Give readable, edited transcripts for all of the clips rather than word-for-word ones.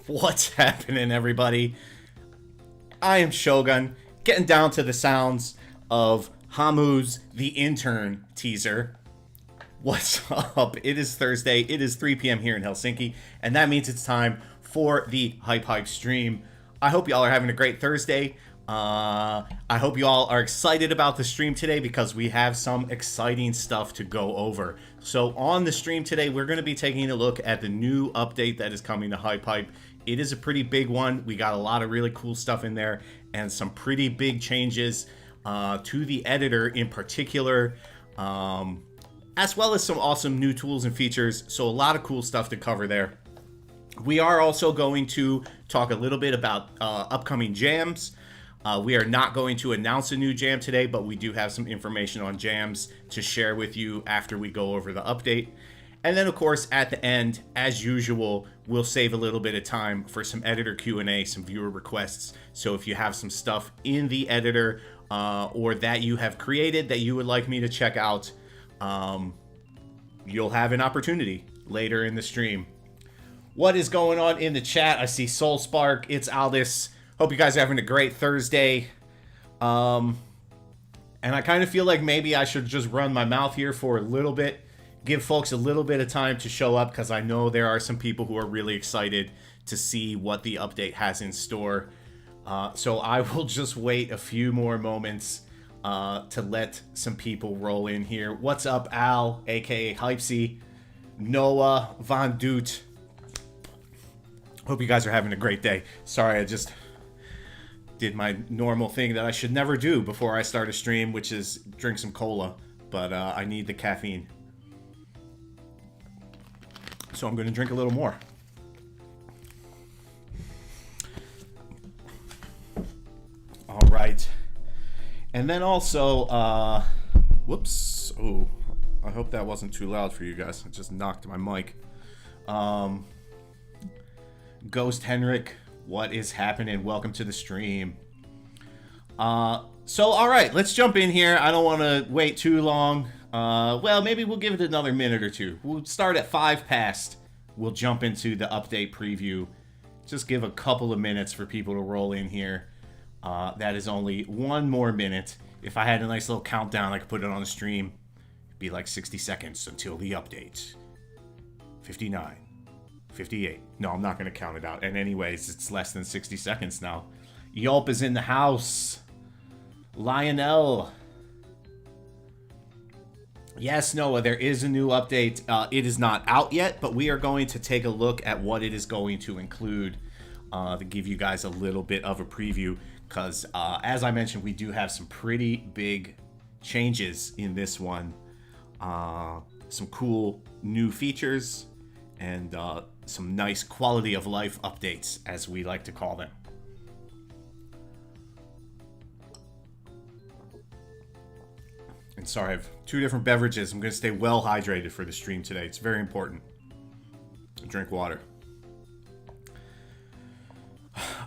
What's happening, everybody? I am Shogun, getting down to the sounds of Hamu's The Intern teaser. What's up? It is Thursday. It is 3 p.m. here in Helsinki, and that means it's time for the HypeHype stream. I hope y'all are having a great Thursday. I hope you all are excited about the stream today because we have some exciting stuff to go over. So on the stream today, we're going to be taking a look at the new update that is coming to HypeHype. It is a pretty big one. We got a lot of really cool stuff in there and some pretty big changes to the editor in particular, as well as some awesome new tools and features. So a lot of cool stuff to cover there. We are also going to talk a little bit about upcoming jams. We are not going to announce a new jam today, but we do have some information on jams to share with you after we go over the update. And then, of course, at the end, as usual, we'll save a little bit of time for some editor Q&A, some viewer requests. So if you have some stuff in the editor or that you have created that you would like me to check out, you'll have an opportunity later in the stream. What is going on in the chat? I see Soul Spark. It's Aldis. Hope you guys are having a great Thursday. And I kind of feel like maybe I should just run my mouth here for a little bit. Give folks a little bit of time to show up because I know there are some people who are really excited to see what the update has in store. So I will just wait a few more moments to let some people roll in here. What's up, Al, aka Hypesy, Noah, Von Doot. Hope you guys are having a great day. Sorry, I just did my normal thing that I should never do before I start a stream, which is drink some cola. But I need the caffeine. So I'm going to drink a little more. All right. And then also, whoops. Oh, I hope that wasn't too loud for you guys. I just knocked my mic. Ghost Henrik, what is happening? Welcome to the stream. So, all right, let's jump in here. I don't want to wait too long. Well, maybe we'll give it another minute or two. We'll start at 5 past. We'll jump into the update preview. Just give a couple of minutes for people to roll in here. That is only 1 more minute. If I had a nice little countdown, I could put it on the stream. It'd be like 60 seconds until the update. 59. 58. No, I'm not going to count it out. And anyways, it's less than 60 seconds now. Yelp is in the house. Lionel. Yes, Noah, there is a new update. It is not out yet, but we are going to take a look at what it is going to include to give you guys a little bit of a preview. Because, as I mentioned, we do have some pretty big changes in this one. Some cool new features and some nice quality of life updates, as we like to call them. And sorry, I have 2 different beverages. I'm going to stay well hydrated for the stream today. It's very important. Drink water.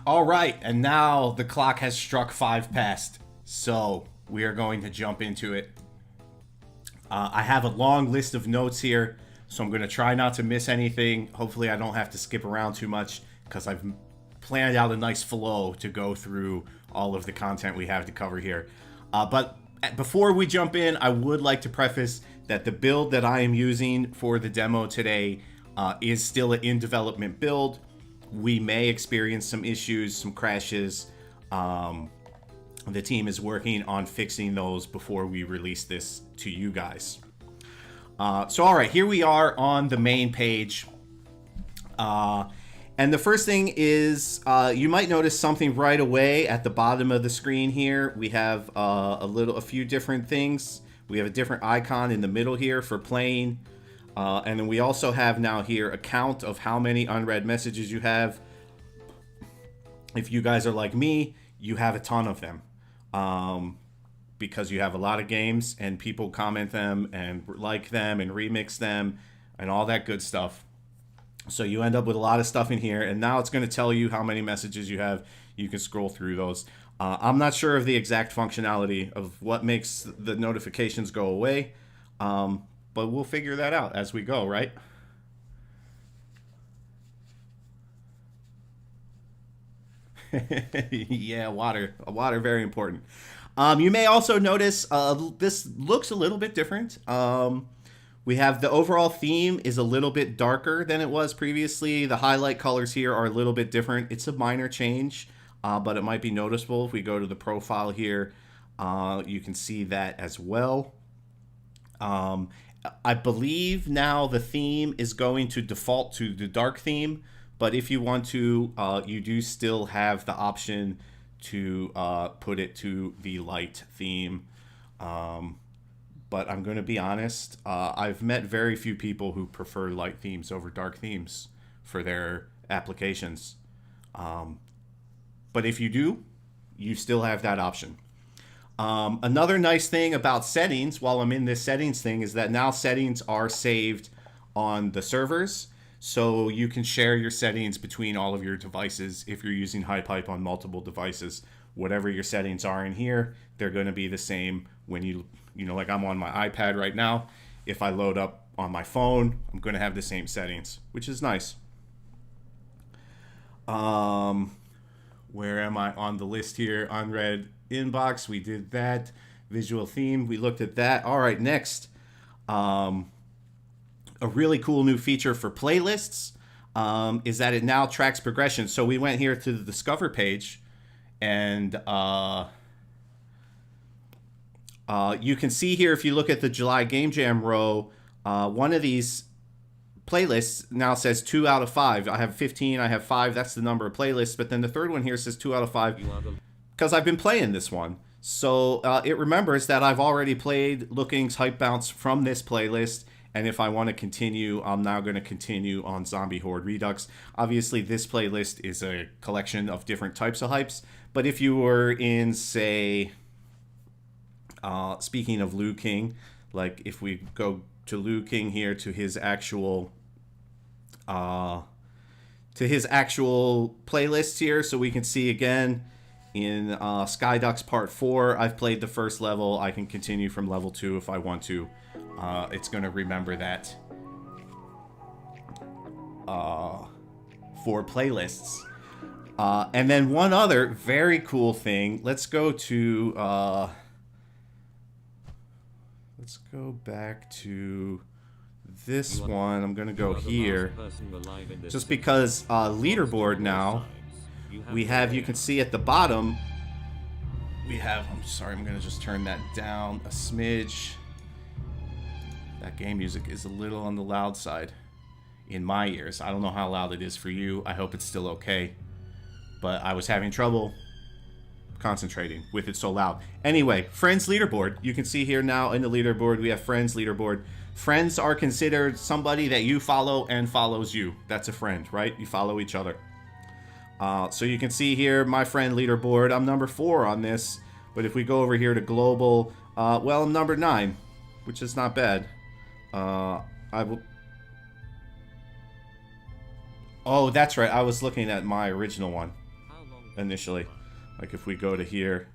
All right, and now the clock has struck 5 past. So we are going to jump into it. I have a long list of notes here, so I'm going to try not to miss anything. Hopefully I don't have to skip around too much because I've planned out a nice flow to go through all of the content we have to cover here. But before we jump in, I would like to preface that the build that I am using for the demo today is still an in-development build. We may experience some issues, some crashes. The team is working on fixing those before we release this to you guys. So, all right, here we are on the main page. And the first thing is, you might notice something right away at the bottom of the screen here. We have a few different things. We have a different icon in the middle here for playing. And then we also have now here a count of how many unread messages you have. If you guys are like me, you have a ton of them. Because you have a lot of games and people comment them and like them and remix them and all that good stuff. So you end up with a lot of stuff in here, and now it's going to tell you how many messages you have. You can scroll through those. I'm not sure of the exact functionality of what makes the notifications go away, but we'll figure that out as we go, right? Yeah, water. Water, very important. You may also notice this looks a little bit different. We have the overall theme is a little bit darker than it was previously. The highlight colors here are a little bit different. It's a minor change, but it might be noticeable. If we go to the profile here, you can see that as well. I believe now the theme is going to default to the dark theme, but if you want to, you do still have the option to put it to the light theme. But I'm going to be honest, I've met very few people who prefer light themes over dark themes for their applications. But if you do, you still have that option. Another nice thing about settings, while I'm in this settings thing, is that now settings are saved on the servers. So you can share your settings between all of your devices if you're using HypeHype on multiple devices. Whatever your settings are in here, they're going to be the same when you know, like I'm on my iPad right now. If I load up on my phone, I'm going to have the same settings, which is nice. Where am I on the list here? Unread inbox, we did that. Visual theme, we looked at that. All right, next. A really cool new feature for playlists is that it now tracks progression. So we went here to the Discover page, and you can see here, if you look at the July Game Jam row, one of these playlists now says 2 out of 5. I have 15, I have 5, that's the number of playlists. But then the third one here says 2 out of 5 because I've been playing this one. So it remembers that I've already played Looking's Hype Bounce from this playlist. And if I want to continue, I'm now going to continue on Zombie Horde Redux. Obviously, this playlist is a collection of different types of hypes. But if you were in, say, speaking of Liu King, like if we go to Liu King here to his actual playlists here, so we can see again in Skyducks Part 4, I've played the first level. I can continue from level 2 if I want to. It's going to remember that for playlists. And then one other very cool thing. Let's go to... let's go back to this one. I'm going to go here. Just because leaderboard now, we have, you can see at the bottom, we have, I'm sorry, I'm going to just turn that down a smidge. That game music is a little on the loud side in my ears. I don't know how loud it is for you. I hope it's still okay. But I was having trouble concentrating with it so loud. Anyway, friends leaderboard. You can see here now in the leaderboard, we have friends leaderboard. Friends are considered somebody that you follow and follows you. That's a friend, right? You follow each other. So you can see here, my friend leaderboard. I'm number 4 on this. But if we go over here to global, well, I'm number 9, which is not bad. I will... Oh, that's right. I was looking at my original one initially. Like if we go to here,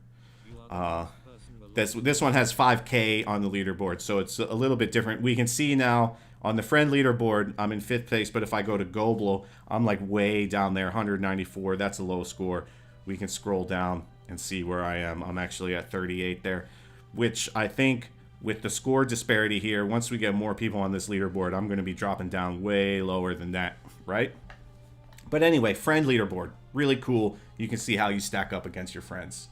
this one has 5K on the leaderboard, so it's a little bit different. We can see now on the friend leaderboard, I'm in 5th place, but if I go to global, I'm like way down there, 194. That's a low score. We can scroll down and see where I am. I'm actually at 38 there, which I think with the score disparity here, once we get more people on this leaderboard, I'm going to be dropping down way lower than that, right? But anyway, friend leaderboard, really cool. You can see how you stack up against your friends.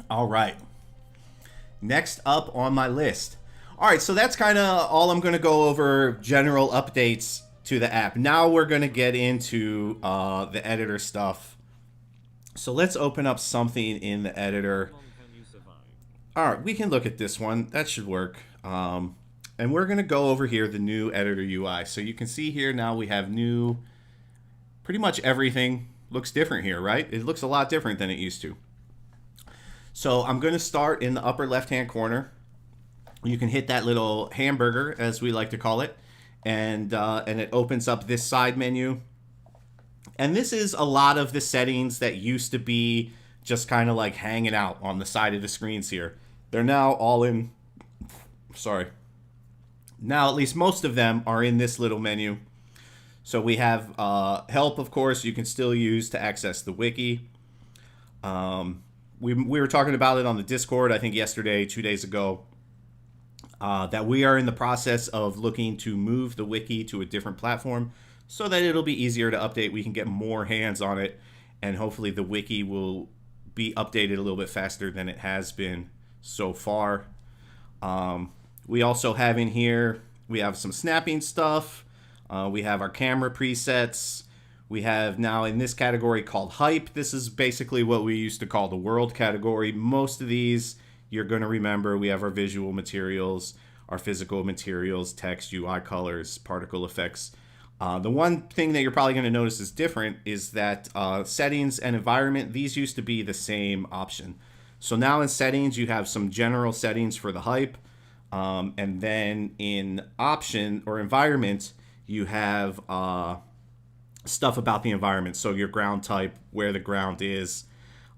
All right. Next up on my list. All right, so that's kind of all I'm going to go over, general updates to the app. Now we're going to get into the editor stuff. So let's open up something in the editor. All right, we can look at this one. That should work. And we're going to go over here, the new editor UI. So you can see here now we have new, pretty much everything looks different here, right? It looks a lot different than it used to. So I'm going to start in the upper left-hand corner. You can hit that little hamburger, as we like to call it, and it opens up this side menu. And this is a lot of the settings that used to be just kind of like hanging out on the side of the screens here. They're now all in, sorry. Now, at least most of them are in this little menu. So we have help, of course, you can still use to access the wiki. We were talking about it on the Discord, I think yesterday, 2 days ago, that we are in the process of looking to move the wiki to a different platform so that it'll be easier to update. We can get more hands on it, and hopefully the wiki will be updated a little bit faster than it has been so far. We also have in here, we have some snapping stuff. We have our camera presets. We have now in this category called hype. This is basically what we used to call the world category. Most of these you're going to remember. We have our visual materials, our physical materials, text, UI colors, particle effects. The one thing that you're probably going to notice is different is that settings and environment, these used to be the same option. So now in settings, you have some general settings for the hype. And then in option or environment, you have stuff about the environment. So your ground type, where the ground is,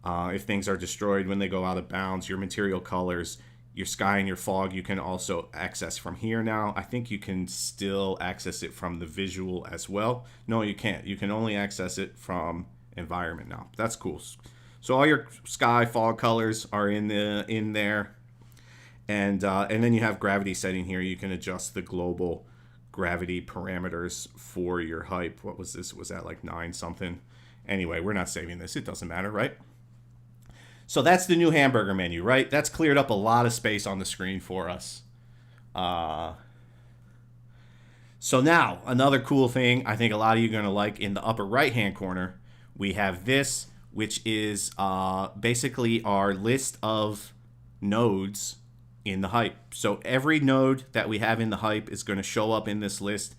if things are destroyed when they go out of bounds, your material colors, your sky and your fog, you can also access from here now. I think you can still access it from the visual as well. No, you can't. You can only access it from environment now. That's cool. So all your sky, fog colors are in there. And then you have gravity setting here. You can adjust the global gravity parameters for your hype. What was this? Was that like 9 something? Anyway, we're not saving this. It doesn't matter, right? So that's the new hamburger menu, right? That's cleared up a lot of space on the screen for us. So now, another cool thing I think a lot of you are going to like, in the upper right-hand corner, we have this, which is basically our list of nodes in the hype. So every node that we have in the hype is going to show up in this list,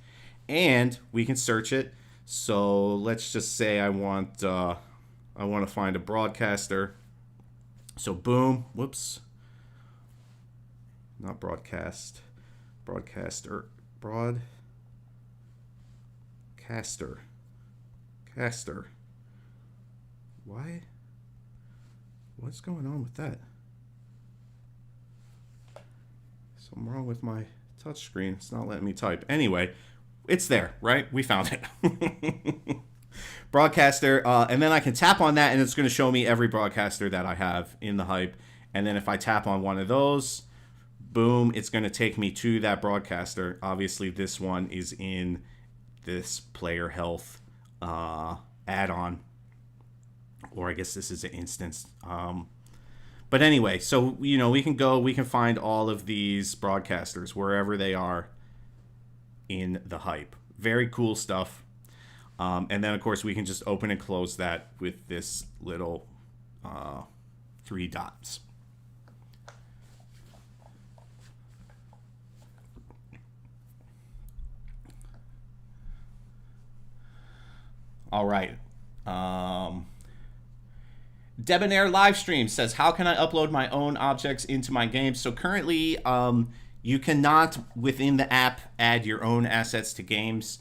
and we can search it. So let's just say I want to find a broadcaster. So boom, whoops, not broadcast, broadcaster, caster. Why? What's going on with that? Something wrong with my touch screen. It's not letting me type. Anyway, it's there, right? We found it. Broadcaster, and then I can tap on that, and it's going to show me every broadcaster that I have in the hype. And then if I tap on one of those, boom, it's going to take me to that broadcaster. Obviously, this one is in this player health add-on, or I guess this is an instance. But anyway, so we can find all of these broadcasters wherever they are in the hype. Very cool stuff. And then, of course, we can just open and close that with this little 3 dots. All right. Debonair Livestream says, how can I upload my own objects into my game? So currently, you cannot, within the app, add your own assets to games.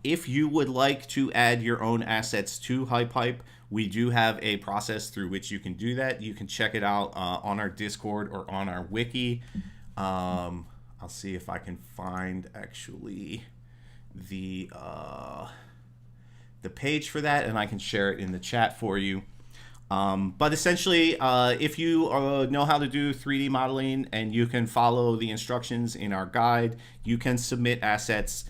If you would like to add your own assets to HypeHype, we do have a process through which you can do that. You can check it out on our Discord or on our wiki. I'll see if I can find actually the page for that, and I can share it in the chat for you. But essentially, if you know how to do 3D modeling and you can follow the instructions in our guide, you can submit assets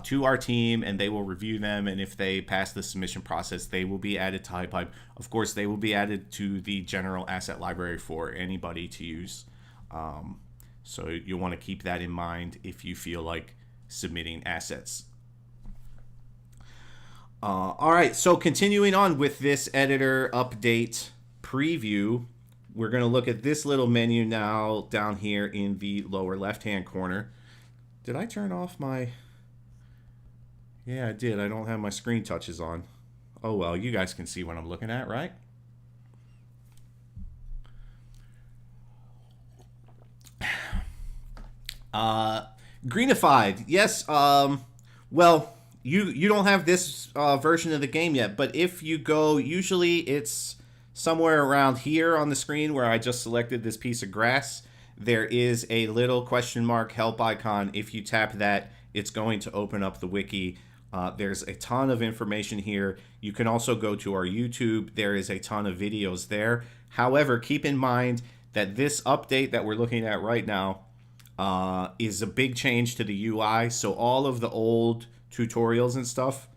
to our team, and they will review them, and if they pass the submission process, they will be added to HypeHype. Of course, they will be added to the general asset library for anybody to use. So you'll want to keep that in mind if you feel like submitting assets. All right, so continuing on with this editor update preview, we're going to look at this little menu now down here in the lower left-hand corner. Did I turn off my... Yeah, I did. I don't have my screen touches on. Oh, well, you guys can see what I'm looking at, right? Greenified. Yes, well, you don't have this version of the game yet, but if you go, usually it's somewhere around here on the screen where I just selected this piece of grass. there is a little question mark help icon. If you tap that, it's going to open up the wiki. There's a ton of information here. You can also go to our YouTube. There is a ton of videos there. However, keep in mind that this update that we're looking at right now is a big change to the UI. So all of the old tutorials and stuff,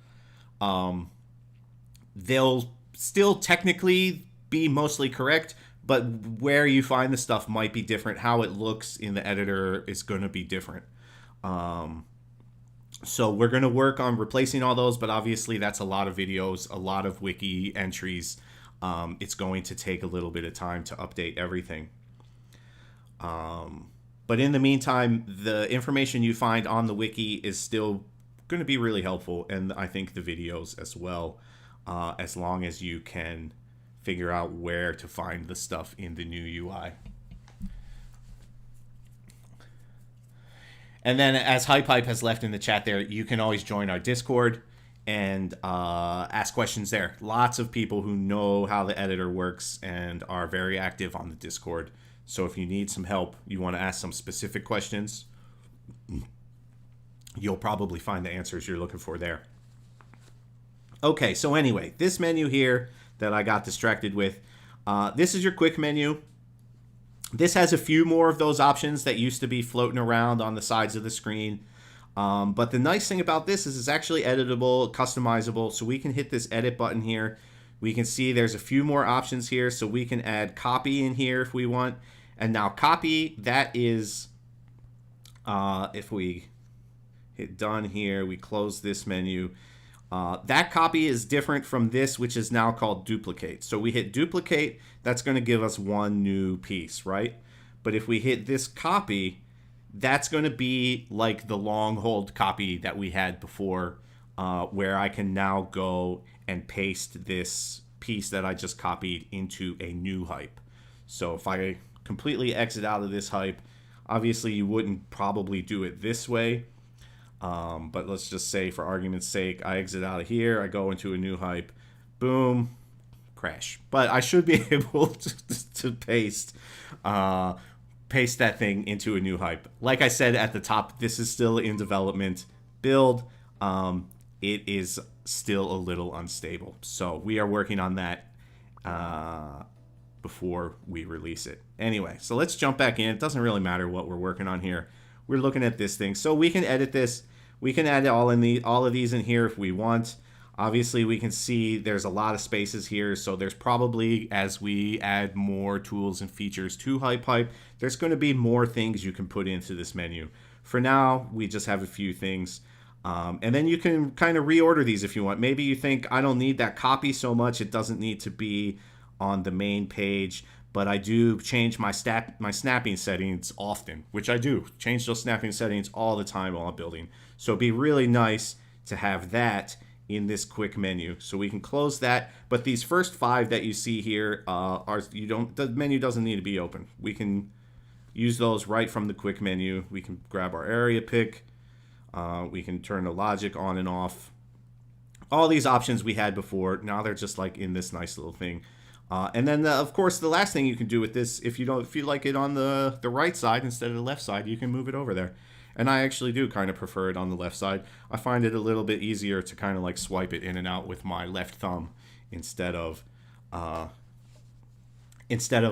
they'll still technically be mostly correct, but where you find the stuff might be different. How it looks in the editor is going to be different. So we're going to work on replacing all those, but obviously that's a lot of videos, a lot of wiki entries. It's going to take a little bit of time to update everything. But in the meantime, the information you find on the wiki is still going to be really helpful, and I think the videos as well, as long as you can figure out where to find the stuff in the new UI. And then, as HypeHype has left in the chat there, you can always join our Discord and ask questions there. Lots of people who know how the editor works and are very active on the Discord. So if you need some help, you want to ask some specific questions, you'll probably find the answers you're looking for there. Okay, so anyway, this menu here that I got distracted with, this is your quick menu. This has a few more of those options that used to be floating around on the sides of the screen. But the nice thing about this is it's actually editable, customizable. So we can hit this edit button here. We can see there's a few more options here. So we can add copy in here if we want. And now copy, that is, if we hit done here, we close this menu. That copy is different from this, which is now called duplicate. So we hit duplicate, that's going to give us one new piece, right? But if we hit this copy, that's going to be like the long hold copy that we had before, where I can now go and paste this piece that I just copied into a new hype. So if I completely exit out of this hype, obviously you wouldn't probably do it this way. But let's just say, for argument's sake, I exit out of here, I go into a new hype, boom, crash. But I should be able to paste that thing into a new hype. Like I said at the top, this is still in development build. It is still a little unstable. So we are working on that before we release it. Anyway, so let's jump back in. It doesn't really matter what we're working on here. We're looking at this thing. So we can edit this. We can add all of these in here if we want. Obviously, we can see there's a lot of spaces here. So there's probably, as we add more tools and features to HypeHype, there's going to be more things you can put into this menu. For now, we just have a few things. And then you can kind of reorder these if you want. Maybe you think, I don't need that copy so much. It doesn't need to be on the main page. But I do change my snapping settings often, which I do. Change those snapping settings all the time while I'm building. So it'd be really nice to have that in this quick menu. So we can close that. But these first 5 that you see here, the menu doesn't need to be open. We can use those right from the quick menu. We can grab our area pick. We can turn the logic on and off. All these options we had before, now they're just like in this nice little thing. And then, of course, the last thing you can do with this, if you like it on the right side instead of the left side, you can move it over there. And I actually do kind of prefer it on the left side. I find it a little bit easier to kind of like swipe it in and out with my left thumb instead of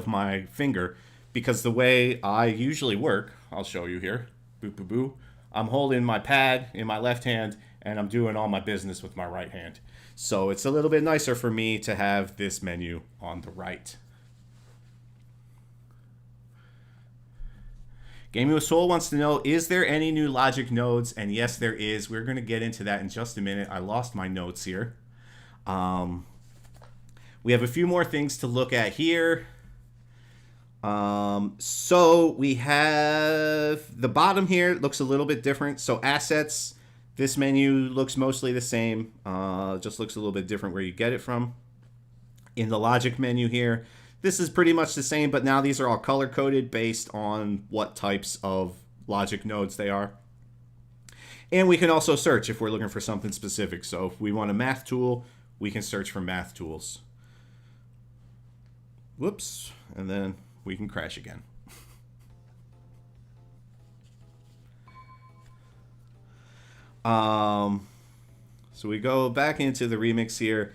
my finger, because the way I usually work, I'll show you here. Boo boo boo. I'm holding my pad in my left hand and I'm doing all my business with my right hand. So it's a little bit nicer for me to have this menu on the right. Gaming with Soul wants to know, is there any new logic nodes? And yes, there is. We're going to get into that in just a minute. I lost my notes here. We have a few more things to look at here. So we have the bottom here looks a little bit different. So assets, this menu looks mostly the same. Just looks a little bit different where you get it from. In the logic menu here, this is pretty much the same, but now these are all color-coded based on what types of logic nodes they are. And we can also search if we're looking for something specific. So if we want a math tool, we can search for math tools. Whoops, and then we can crash again. So we go back into the remix here.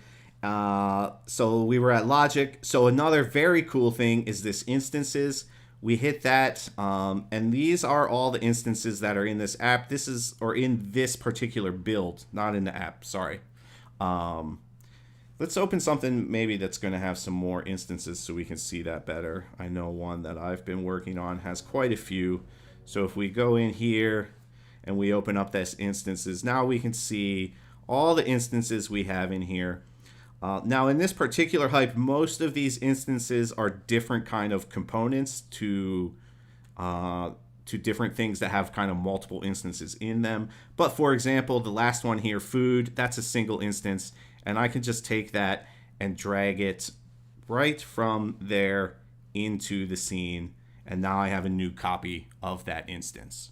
So we were at logic. So another very cool thing is this instances. We hit that, and these are all the instances that are in this app. This is, or in this particular build, not in the app, sorry. Let's open something maybe that's going to have some more instances so we can see that better. I know one that I've been working on has quite a few. So if we go in here and we open up this instances, now we can see all the instances we have in here. Now in this particular hype, most of these instances are different kind of components to different things that have kind of multiple instances in them. But for example, the last one here, food, that's a single instance, and I can just take that and drag it right from there into the scene, and now I have a new copy of that instance.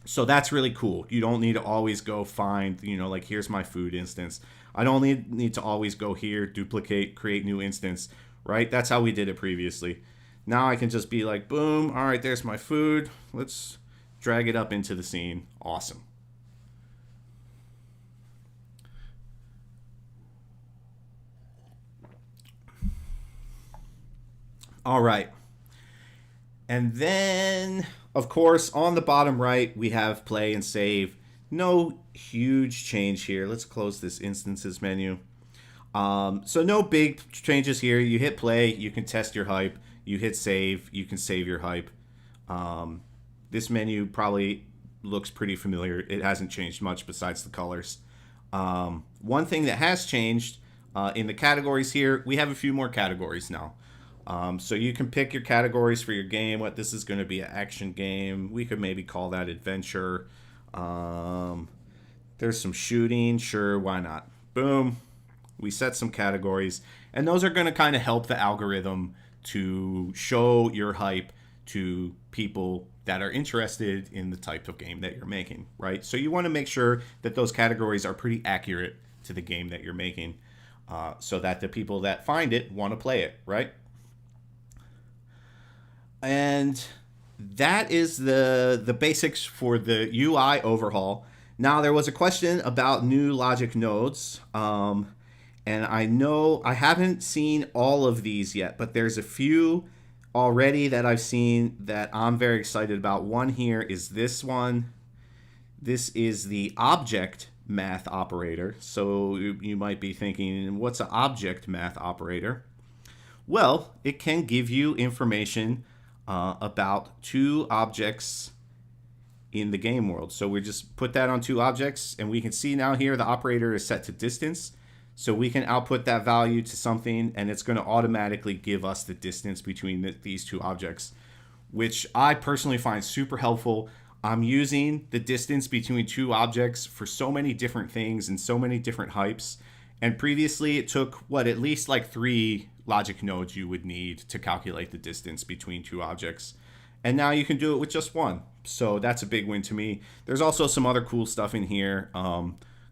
So that's really cool. You don't need to always go find, like here's my food instance. I don't need to always go here, duplicate, create new instance, right? That's how we did it previously. Now I can just be like, boom, all right, there's my food. Let's drag it up into the scene. Awesome. All right. And then, of course, on the bottom right, we have play and save. No huge change here. Let's close this instances menu. So no big changes here. You hit play, you can test your hype. You hit save, you can save your hype. This menu probably looks pretty familiar. It hasn't changed much besides the colors. One thing that has changed in the categories here, we have a few more categories now. So you can pick your categories for your game. What this is going to be, an action game. We could maybe call that adventure. There's some shooting. Sure, why not? Boom. We set some categories. And those are going to kind of help the algorithm to show your hype to people that are interested in the type of game that you're making, right? So you want to make sure that those categories are pretty accurate to the game that you're making, so that the people that find it want to play it, right? And that is the basics for the UI overhaul. Now, there was a question about new logic nodes. And I know I haven't seen all of these yet, but there's a few already that I've seen that I'm very excited about. One here is this one. This is the object math operator. So you might be thinking, what's an object math operator? Well, it can give you information about two objects in the game world. So we just put that on two objects, and we can see now here the operator is set to distance. So we can output that value to something, and it's going to automatically give us the distance between these two objects, which I personally find super helpful. I'm using the distance between two objects for so many different things and so many different hypes. And previously it took, at least like 3 logic nodes you would need to calculate the distance between two objects. And now you can do it with just one. So that's a big win to me. There's also some other cool stuff in here.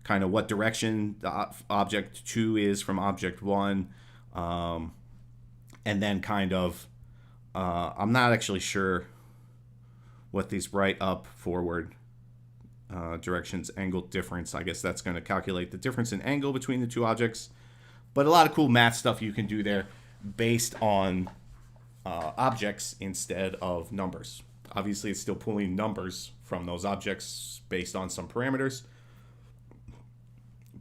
Kind of what direction the object 2 is from object 1. And then kind of, I'm not actually sure what these right, up, forward directions, angle difference. I guess that's going to calculate the difference in angle between the two objects. But a lot of cool math stuff you can do there based on objects instead of numbers. Obviously, it's still pulling numbers from those objects based on some parameters.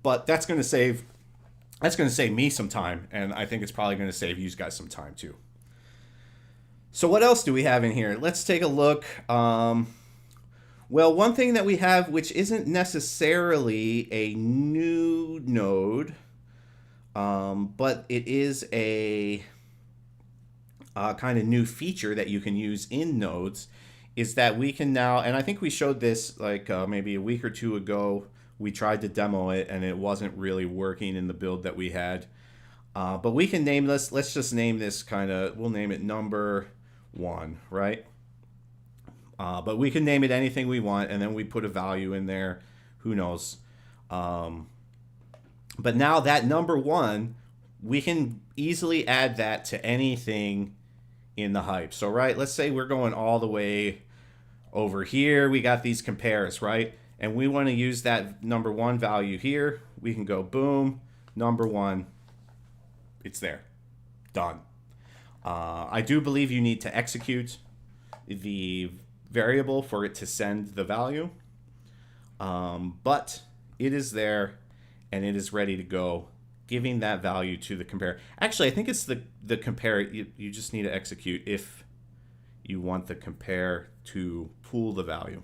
But that's going to save me some time, and I think it's probably going to save you guys some time too. So what else do we have in here? Let's take a look. Well, one thing that we have, which isn't necessarily a new node, but it is a kind of new feature that you can use in nodes, is that we can now, and I think we showed this like maybe a week or two ago. We tried to demo it, and it wasn't really working in the build that we had. But we can name this. Let's just name this we'll name it number 1, right? But we can name it anything we want, and then we put a value in there. Who knows? But now that number 1, we can easily add that to anything in the hype. So, right, let's say we're going all the way Over here, we got these compares, right? And we want to use that number 1 value here. We can go boom, number 1. It's there. Done. I do believe you need to execute the variable for it to send the value. But it is there and it is ready to go, giving that value to the compare. Actually, I think it's the compare. You just need to execute if you want the compare to pool the value.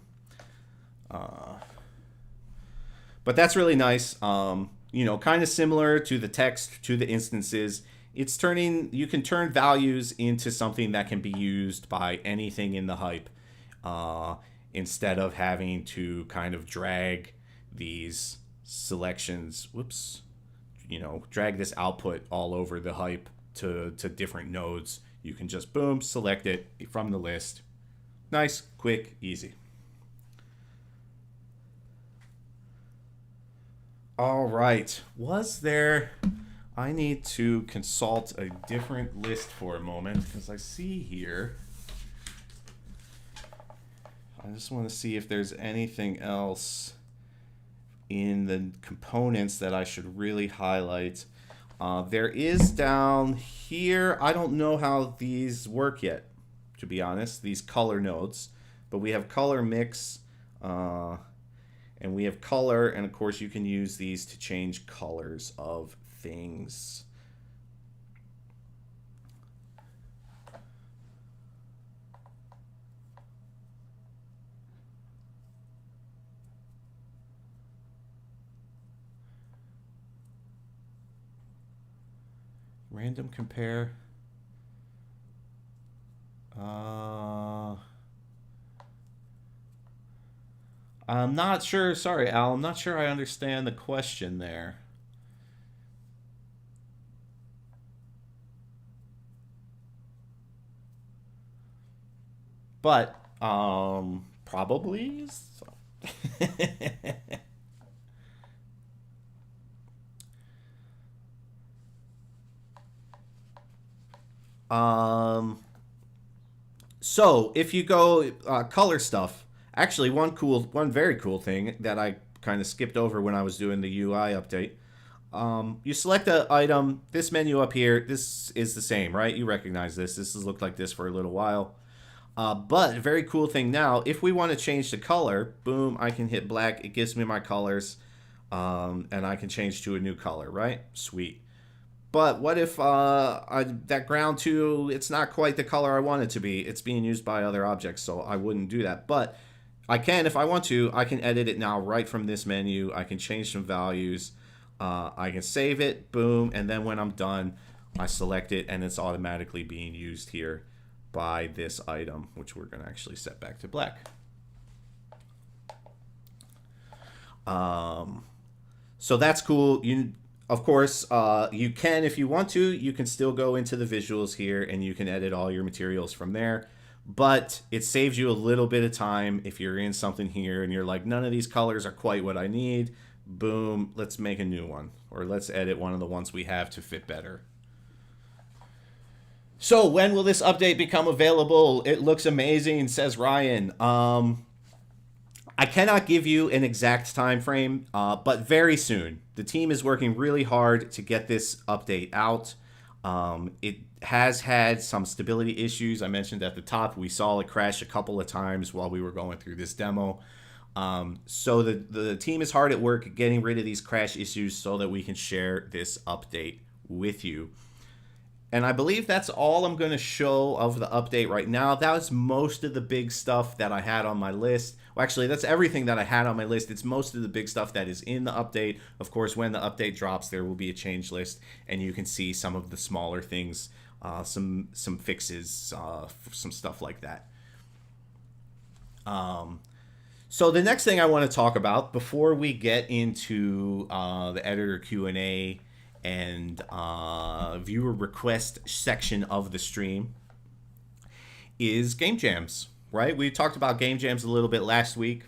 But that's really nice. You know, kind of similar to the text, to the instances. It's you can turn values into something that can be used by anything in the hype, instead of having to kind of drag these selections, you know, drag this output all over the hype to different nodes. You can just boom, select it from the list. Nice, quick, easy. All right, I need to consult a different list for a moment because I see here, I just want to see if there's anything else in the components that I should really highlight. There is down here, I don't know how these work yet, to be honest, these color nodes, but we have color mix, and we have color, and of course you can use these to change colors of things. Random compare. I'm not sure. Sorry, Al. I'm not sure I understand the question there. But probably. So if you go color stuff, actually one very cool thing that I kind of skipped over when I was doing the UI update. You select an item, this menu up here, this is the same, right? You recognize this. This has looked like this for a little while. But a very cool thing now, if we want to change the color, boom, I can hit black. It gives me my colors, and I can change to a new color, right? Sweet. But what if that ground 2, it's not quite the color I want it to be. It's being used by other objects, so I wouldn't do that. But I can, if I want to, I can edit it now right from this menu. I can change some values. I can save it, boom, and then when I'm done, I select it, and it's automatically being used here by this item, which we're going to actually set back to black. So that's cool. Of course, you can, if you want to, you can still go into the visuals here and you can edit all your materials from there. But it saves you a little bit of time if you're in something here and you're like, none of these colors are quite what I need. Boom, let's make a new one. Or let's edit one of the ones we have to fit better. So when will this update become available? It looks amazing, says Ryan. I cannot give you an exact time frame, but very soon. The team is working really hard to get this update out. It has had some stability issues. I mentioned at the top, we saw it crash a couple of times while we were going through this demo. So the team is hard at work getting rid of these crash issues so that we can share this update with you. And I believe that's all I'm going to show of the update right now. That was most of the big stuff that I had on my list. Well, actually, that's everything that I had on my list. It's most of the big stuff that is in the update. Of course, when the update drops, there will be a change list, and you can see some of the smaller things, some fixes, some stuff like that. So the next thing I want to talk about before we get into the editor Q&A and viewer request section of the stream is game jams, right? We talked about game jams a little bit last week.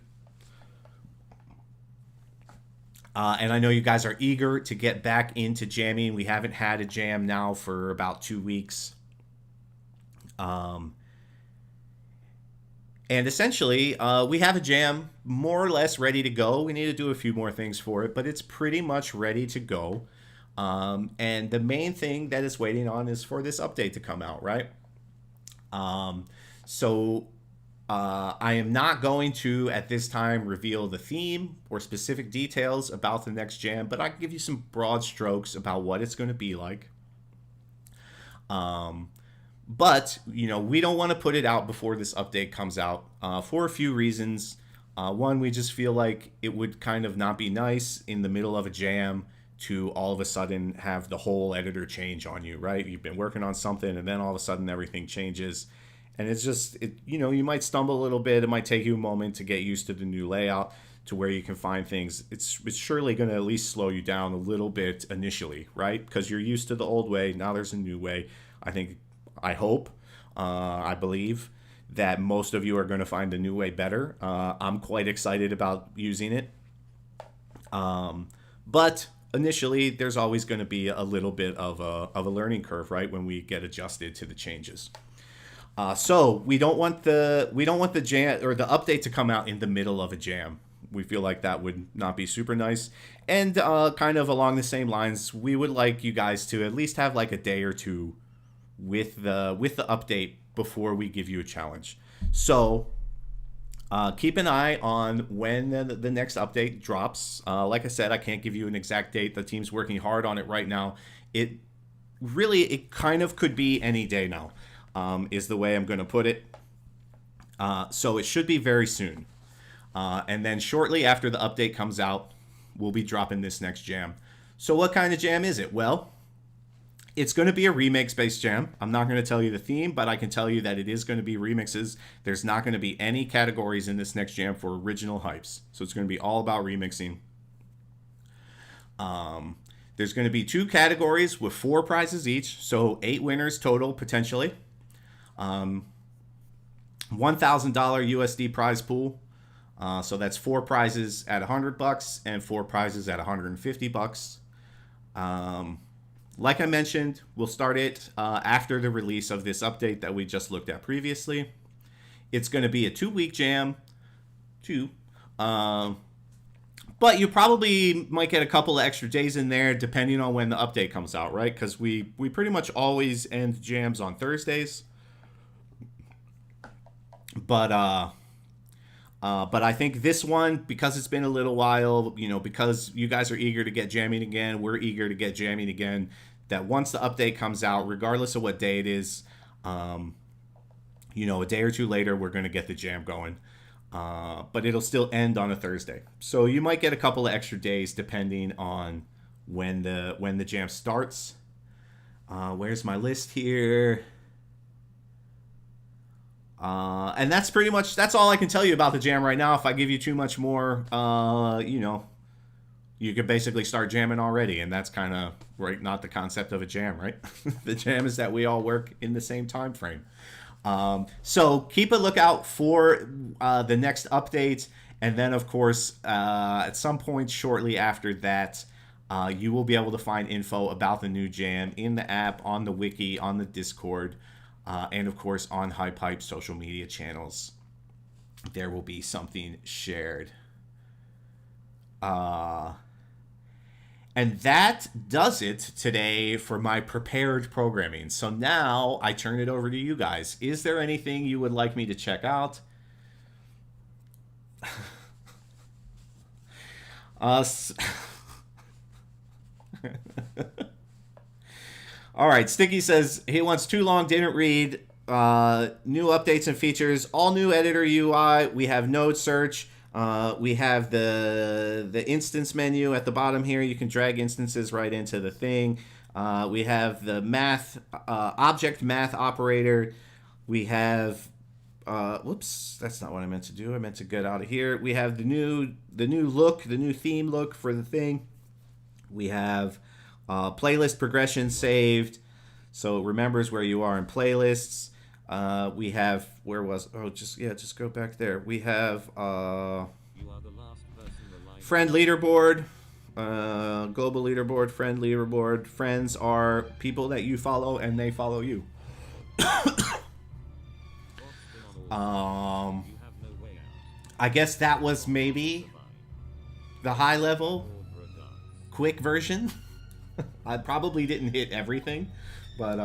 And I know you guys are eager to get back into jamming. We haven't had a jam now for about 2 weeks. And essentially, we have a jam more or less ready to go. We need to do a few more things for it, but it's pretty much ready to go. And the main thing that it's waiting on is for this update to come out, right? So I am not going to, at this time, reveal the theme or specific details about the next jam, but I can give you some broad strokes about what it's going to be like. But, you know, we don't want to put it out before this update comes out for a few reasons. One, we just feel like it would kind of not be nice in the middle of a jam to all of a sudden have the whole editor change on you, right? You've been working on something and then all of a sudden everything changes. And it's just, you know, you might stumble a little bit. It might take you a moment to get used to the new layout, to where you can find things. It's surely going to at least slow you down a little bit initially, right? Because you're used to the old way. Now there's a new way. I hope, I believe that most of you are going to find the new way better. I'm quite excited about using it. But initially, there's always going to be a little bit of a learning curve, right, when we get adjusted to the changes. So we don't want the jam or the update to come out in the middle of a jam. We feel like that would not be super nice. And kind of along the same lines, we would like you guys to at least have like a day or two with the update before we give you a challenge. So keep an eye on when the next update drops. Like I said, I can't give you an exact date. The team's working hard on it right now. It kind of could be any day now, is the way I'm going to put it. So it should be very soon. And then shortly after the update comes out, we'll be dropping this next jam. So what kind of jam is it? Well, it's going to be a remix-based jam. I'm not going to tell you the theme, but I can tell you that it is going to be remixes. There's not going to be any categories in this next jam for original hypes. So it's going to be all about remixing. There's going to be 2 categories with 4 prizes each, so 8 winners total, potentially. $1,000 USD prize pool. So that's 4 prizes at $100 and 4 prizes at $150. Like I mentioned, we'll start it after the release of this update that we just looked at previously. It's going to be a 2-week jam, but you probably might get a couple of extra days in there depending on when the update comes out, right? Because we pretty much always end jams on Thursdays. But I think this one, because it's been a little while, you know, because you guys are eager to get jamming again, we're eager to get jamming again, that once the update comes out, regardless of what day it is, you know, a day or two later, we're going to get the jam going. But it'll still end on a Thursday. So you might get a couple of extra days depending on when the jam starts. Where's my list here? And that's pretty much, that's all I can tell you about the jam right now. If I give you too much more, you know, you could basically start jamming already. And that's kind of, right, not the concept of a jam, right? The jam is that we all work in the same time frame. So keep a lookout for the next update. And then, of course, at some point shortly after that, you will be able to find info about the new jam in the app, on the wiki, on the Discord, and of course on HypeHype social media channels. There will be something shared. And that does it today for my prepared programming. So now I turn it over to you guys. Is there anything you would like me to check out? All right, Sticky says he wants too long, didn't read. New updates and features, all new editor UI. We have node search. We have the instance menu at the bottom here. You can drag instances right into the thing. We have the math object math operator. We have whoops, that's not what I meant to do. I meant to get out of here. We have the new look, the new theme look for the thing. We have playlist progression saved, so it remembers where you are in playlists. We have, just go back there. We have friend leaderboard, global leaderboard, friend leaderboard. Friends are people that you follow and they follow you. I guess that was maybe the high level, quick version. I probably didn't hit everything, but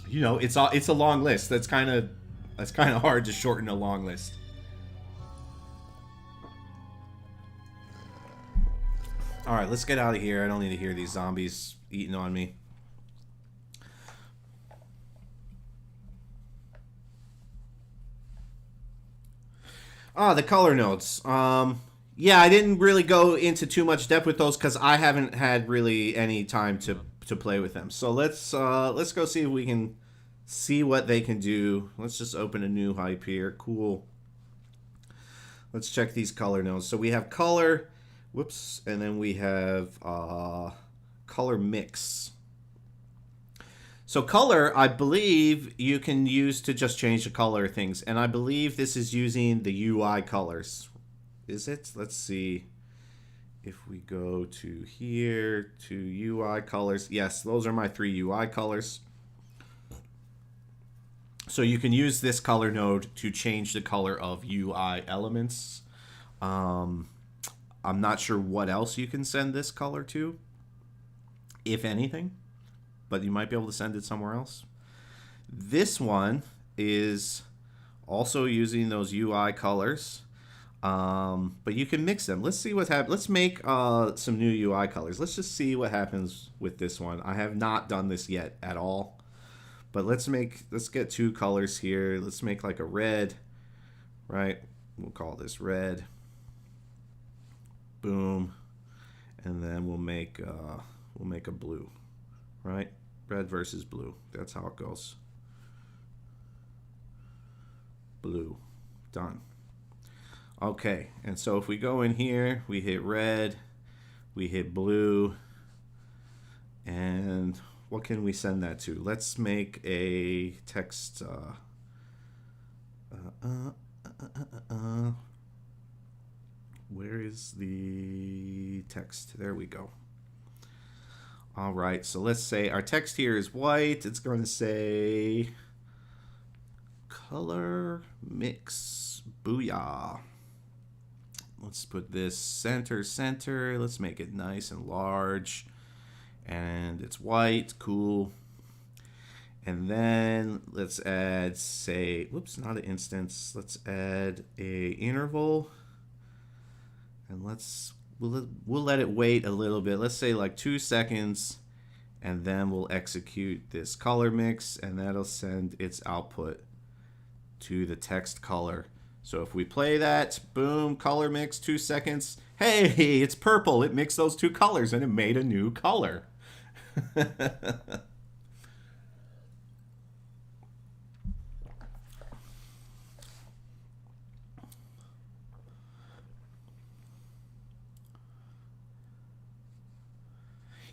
you know, it's a long list. That's kind of hard to shorten a long list. All right, let's get out of here. I don't need to hear these zombies eating on me. Ah, the color nodes. Yeah, I didn't really go into too much depth with those because I haven't had really any time to play with them. So let's go see if we can see what they can do. Let's just open a new hype here. Cool. Let's check these color nodes. So we have color, whoops, and then we have color mix. So color, I believe you can use to just change the color of things, and I believe this is using the UI colors. Is it? Let's see. If we go to here, to UI colors, yes, those are my 3 UI colors. So you can use this color node to change the color of UI elements. I'm not sure what else you can send this color to, if anything, but you might be able to send it somewhere else. This one is also using those UI colors, but you can mix them. Let's see what happens. Let's make some new UI colors. Let's just see what happens with this one. I have not done this yet at all, but let's get 2 colors here. Let's make like a red, right? We'll call this red. Boom, and then we'll make a blue, right? Red versus blue. That's how it goes. Blue. Done. Okay, and so if we go in here, we hit red, we hit blue, and what can we send that to? Let's make a text. Where is the text? There we go. All right, so let's say our text here is white. It's going to say color mix. Booyah. Let's put this center. Let's make it nice and large. And it's white. Cool. And then let's add, say, whoops, not an instance. Let's add a interval. And we'll let it wait a little bit. Let's say like 2 seconds, and then we'll execute this color mix, and that'll send its output to the text color. So if we play that, boom, color mix, 2 seconds. Hey, it's purple. It mixed those 2 colors, and it made a new color.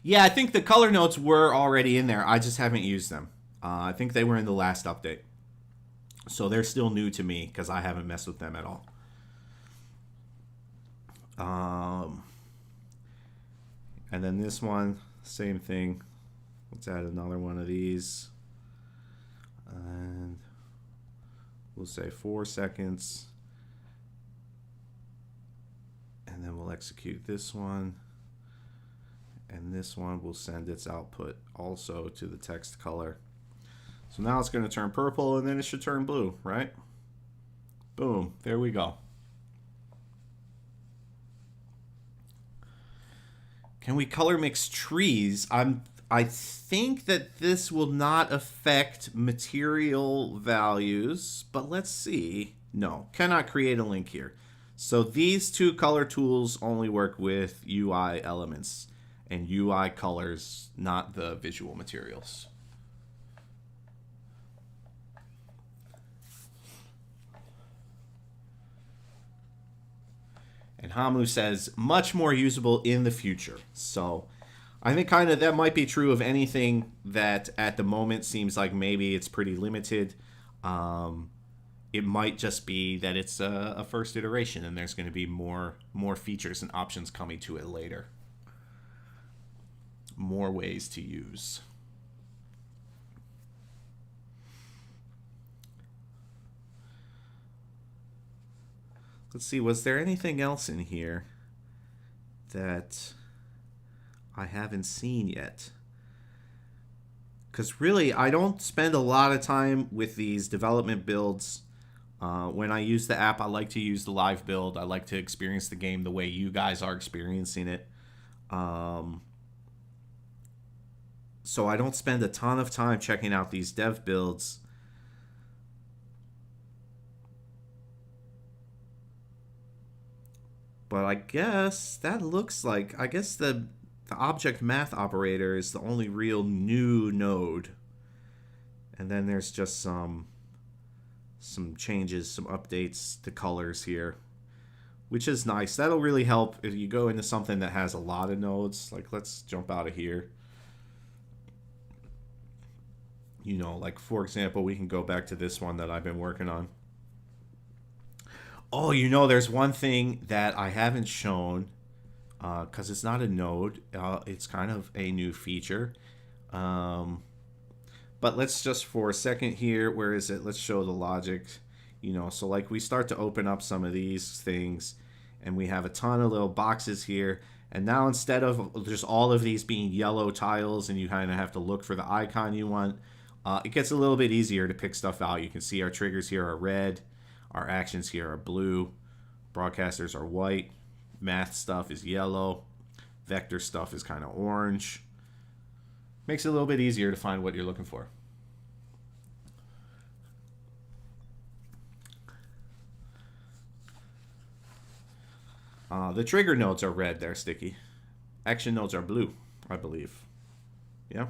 Yeah, I think the color notes were already in there. I just haven't used them. I think they were in the last update. So they're still new to me because I haven't messed with them at all. And then this one, same thing. Let's add another one of these. And we'll say 4 seconds. And then we'll execute this one. And this one will send its output also to the text color. So now it's going to turn purple, and then it should turn blue, right? Boom, there we go. Can we color mix trees? I think that this will not affect material values, but let's see. No, cannot create a link here. So these 2 color tools only work with UI elements and UI colors, not the visual materials. And Hamu says, much more usable in the future. So I think kind of that might be true of anything that at the moment seems like maybe it's pretty limited. It might just be that it's a first iteration and there's going to be more features and options coming to it later. More ways to use. Let's see, was there anything else in here that I haven't seen yet? Because really, I don't spend a lot of time with these development builds. When I use the app, I like to use the live build. I like to experience the game the way you guys are experiencing it. So I don't spend a ton of time checking out these dev builds. But I guess that looks like, I guess the object math operator is the only real new node. And then there's just some changes, some updates to colors here, which is nice. That'll really help if you go into something that has a lot of nodes. Like, let's jump out of here. You know, like, for example, we can go back to this one that I've been working on. Oh, you know, there's one thing that I haven't shown because it's not a node. It's kind of a new feature. But let's just for a second here, where is it? Let's show the logic. You know, so like we start to open up some of these things and we have a ton of little boxes here. And now instead of just all of these being yellow tiles and you kind of have to look for the icon you want, it gets a little bit easier to pick stuff out. You can see our triggers here are red. Our actions here are blue. Broadcasters are white. Math stuff is yellow. Vector stuff is kind of orange. Makes it a little bit easier to find what you're looking for. The trigger nodes are red there, Sticky. Action nodes are blue, I believe. Yeah?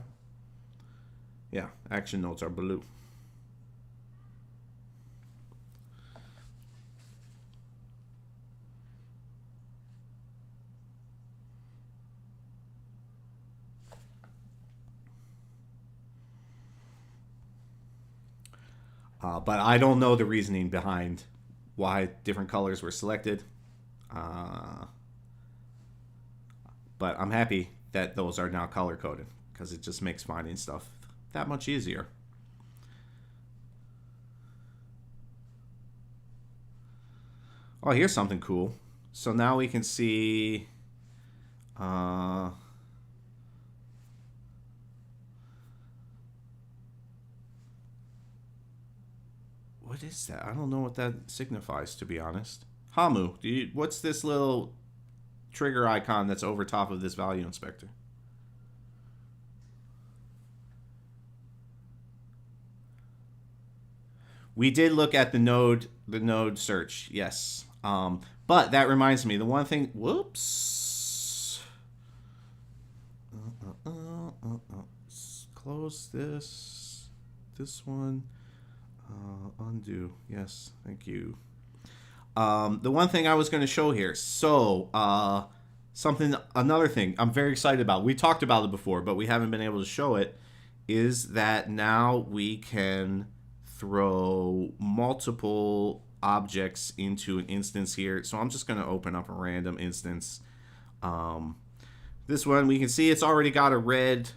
Yeah, action nodes are blue. But I don't know the reasoning behind why different colors were selected. But I'm happy that those are now color coded because it just makes finding stuff that much easier. Oh, here's something cool. So now we can see what is that? I don't know what that signifies, to be honest. Hamu, what's this little trigger icon that's over top of this value inspector? We did look at the node search, yes. But that reminds me, the one thing. Whoops. Close this. This one. Undo. Yes, thank you. The one thing I was going to show here. So, another thing I'm very excited about. We talked about it before, but we haven't been able to show it. Is that now we can throw multiple objects into an instance here. So I'm just going to open up a random instance. This one, we can see it's already got a red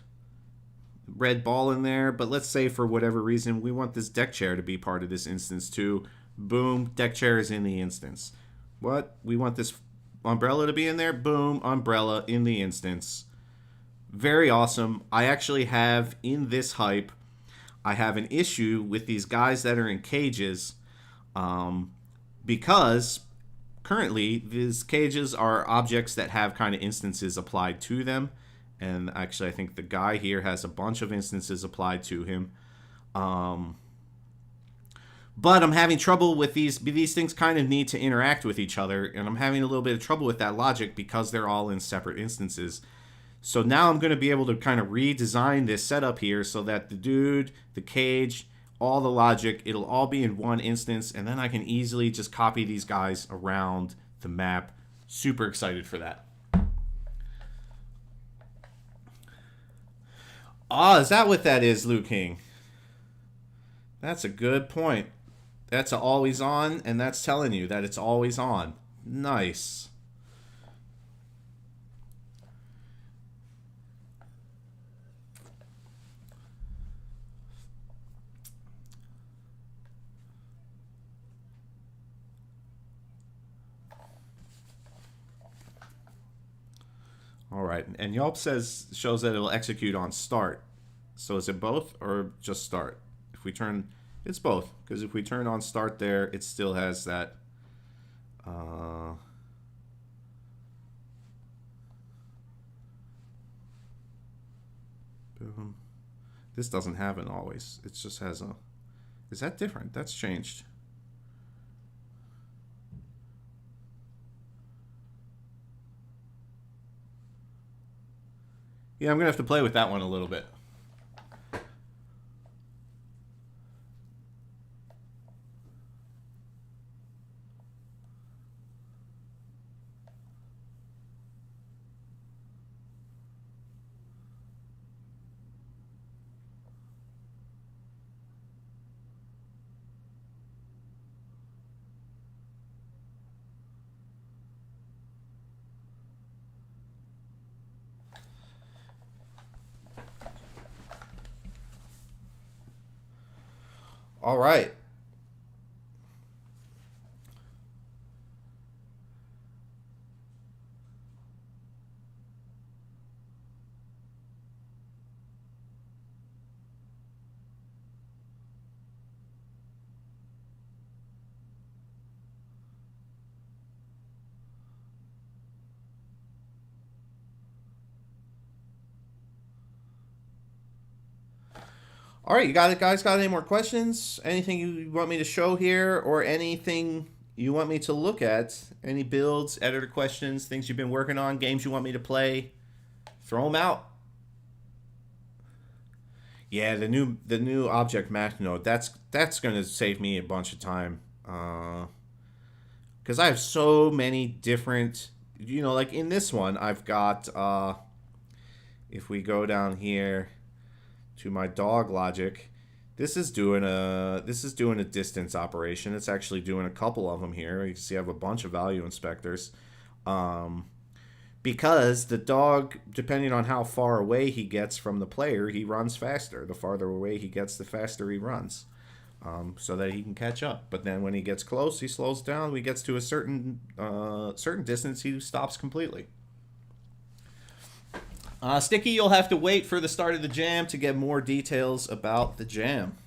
ball in there, but let's say for whatever reason we want this deck chair to be part of this instance too. Boom, deck chair is in the instance. What? We want this umbrella to be in there? Boom, umbrella in the instance. Very awesome. I actually have in this hype, I have an issue with these guys that are in cages because currently these cages are objects that have kind of instances applied to them. And actually, I think the guy here has a bunch of instances applied to him. But I'm having trouble with these. These things kind of need to interact with each other. And I'm having a little bit of trouble with that logic because they're all in separate instances. So now I'm going to be able to kind of redesign this setup here so that the dude, the cage, all the logic, it'll all be in one instance. And then I can easily just copy these guys around the map. Super excited for that. Ah, is that what that is, Liu King? That's a good point. That's always on, and that's telling you that it's always on. Nice. right. And Yelp shows that it'll execute on start. So is it both or just start? If we turn, it's both, because if we turn on start there, it still has that. Boom. This doesn't have it always. It just has a. Is that different? That's changed. Yeah, I'm gonna have to play with that one a little bit. All right. All right, you got it, guys? Got any more questions? Anything you want me to show here, or anything you want me to look at? Any builds, editor questions, things you've been working on, games you want me to play? Throw them out. Yeah, the new object match node. That's going to save me a bunch of time. Because I have so many different. Like in this one, I've got. If we go down here to my dog logic, this is doing a distance operation. It's actually doing a couple of them here. You can see I have a bunch of value inspectors, because the dog, depending on how far away he gets from the player, he runs faster. The farther away he gets, the faster he runs, so that he can catch up. But then when he gets close, he slows down. When he gets to a certain distance, he stops completely. Sticky, you'll have to wait for the start of the jam to get more details about the jam.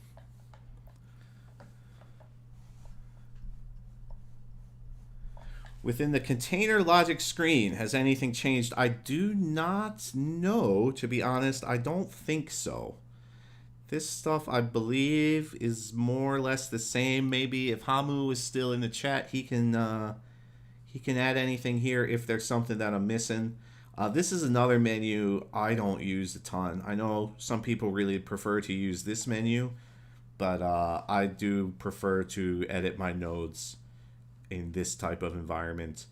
Within the container logic screen, has anything changed? I do not know, to be honest. I don't think so. This stuff, I believe, is more or less the same. Maybe if Hamu is still in the chat, he can add anything here if there's something that I'm missing. This is another menu I don't use a ton. I know some people really prefer to use this menu, but I do prefer to edit my nodes in this type of environment,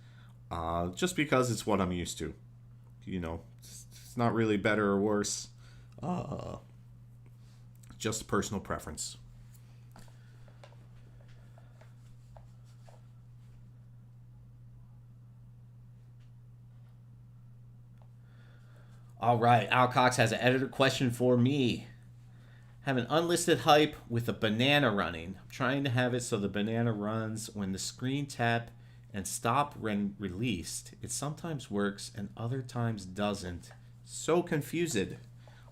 just because it's what I'm used to. It's not really better or worse, just personal preference. All right, Al Cox has an editor question for me. Have an unlisted hype with a banana running. I'm trying to have it so the banana runs when the screen tap and stop when released. It sometimes works and other times doesn't. So confused.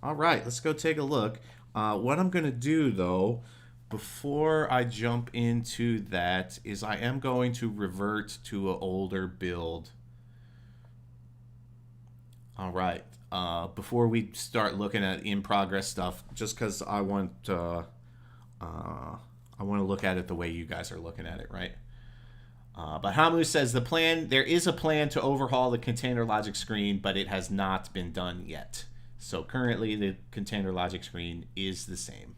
All right, let's go take a look. What I'm going to do, though, before I jump into that, is I am going to revert to an older build. All right. Before we start looking at in-progress stuff, just because I want to look at it the way you guys are looking at it, right? But Hamu says there is a plan to overhaul the container logic screen, but it has not been done yet. So currently, the container logic screen is the same.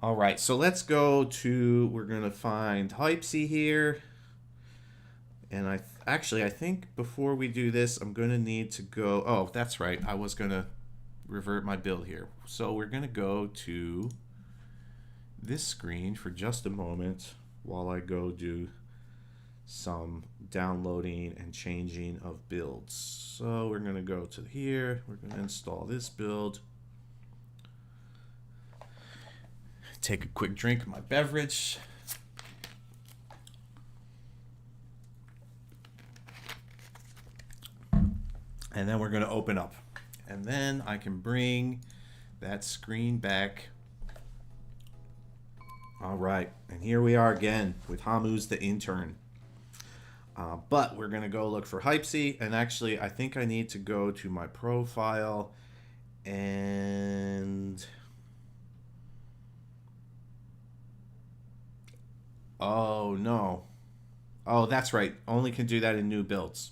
All right, so let's go to, we're going to find HypeHype here. And I think before we do this, I'm going to need to go, oh, that's right. I was going to revert my build here. So we're going to go to this screen for just a moment while I go do some downloading and changing of builds. So we're going to go to here. We're going to install this build. take a quick drink of my beverage. And then we're going to open up. And then I can bring that screen back. All right. And here we are again with Hamu's the intern. But we're going to go look for HypeHype. And actually, I think I need to go to my profile and... Oh, no. Oh, that's right. Only can do that in new builds.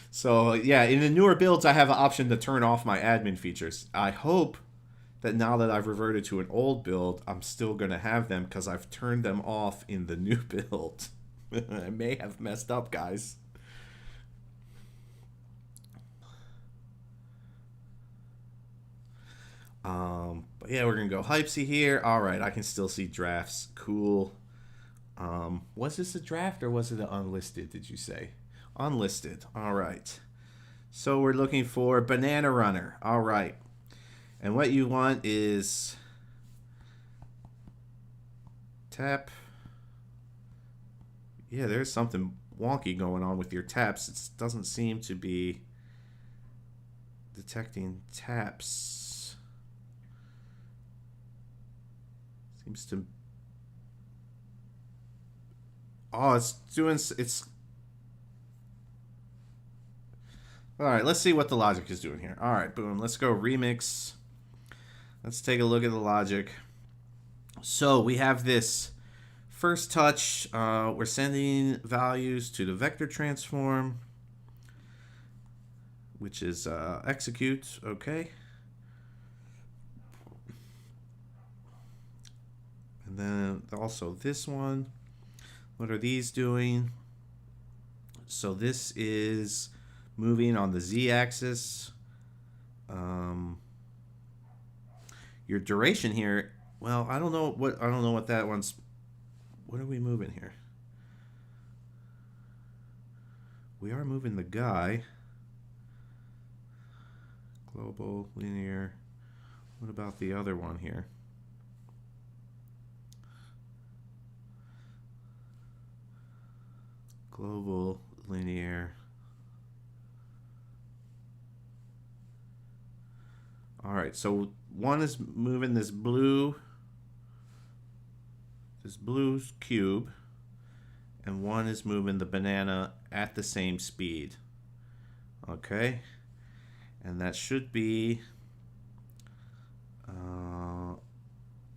So, yeah, in the newer builds, I have an option to turn off my admin features. I hope that now that I've reverted to an old build, I'm still going to have them because I've turned them off in the new build. I may have messed up, guys. But yeah, we're going to go HypeHype here. All right, I can still see drafts. Cool. Was this a draft or was it an unlisted, did you say? Unlisted. All right. So we're looking for Banana Runner. All right. And what you want is tap. Yeah, there's something wonky going on with your taps. It doesn't seem to be detecting taps. Seems to... Oh, it's doing... It's... All right, let's see what the logic is doing here. All right, boom. Let's go remix. Let's take a look at the logic. So we have this first touch. We're sending values to the vector transform, which is execute. Okay. And then also this one. What are these doing? So this is moving on the z-axis. Your duration here, well, I don't know what that one's. What are we moving here? We are moving the guy. Global, linear. What about the other one here? Global, linear. All right, so one is moving this blue cube, and one is moving the banana at the same speed. Okay, and that should be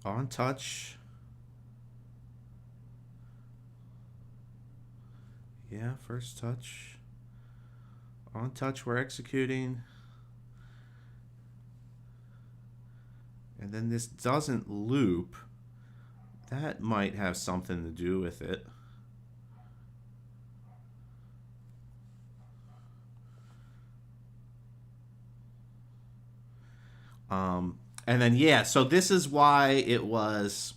on touch. Yeah, first touch. On touch, we're executing. And then this doesn't loop. That might have something to do with it. And then, yeah, so this is why it was...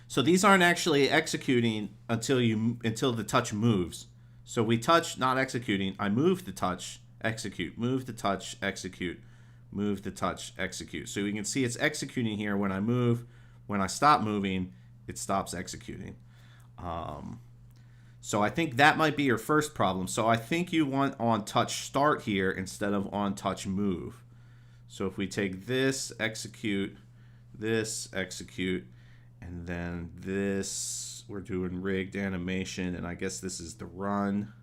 So these aren't actually executing until the touch moves. So we touch, not executing. I move the touch, execute. Move the touch, execute. Move the touch, execute. So we can see it's executing here when I move. When I stop moving, it stops executing. So I think that might be your first problem. So I think you want on touch start here instead of on touch move. So if we take this, execute, and then this, we're doing rigged animation, and I guess this is the run.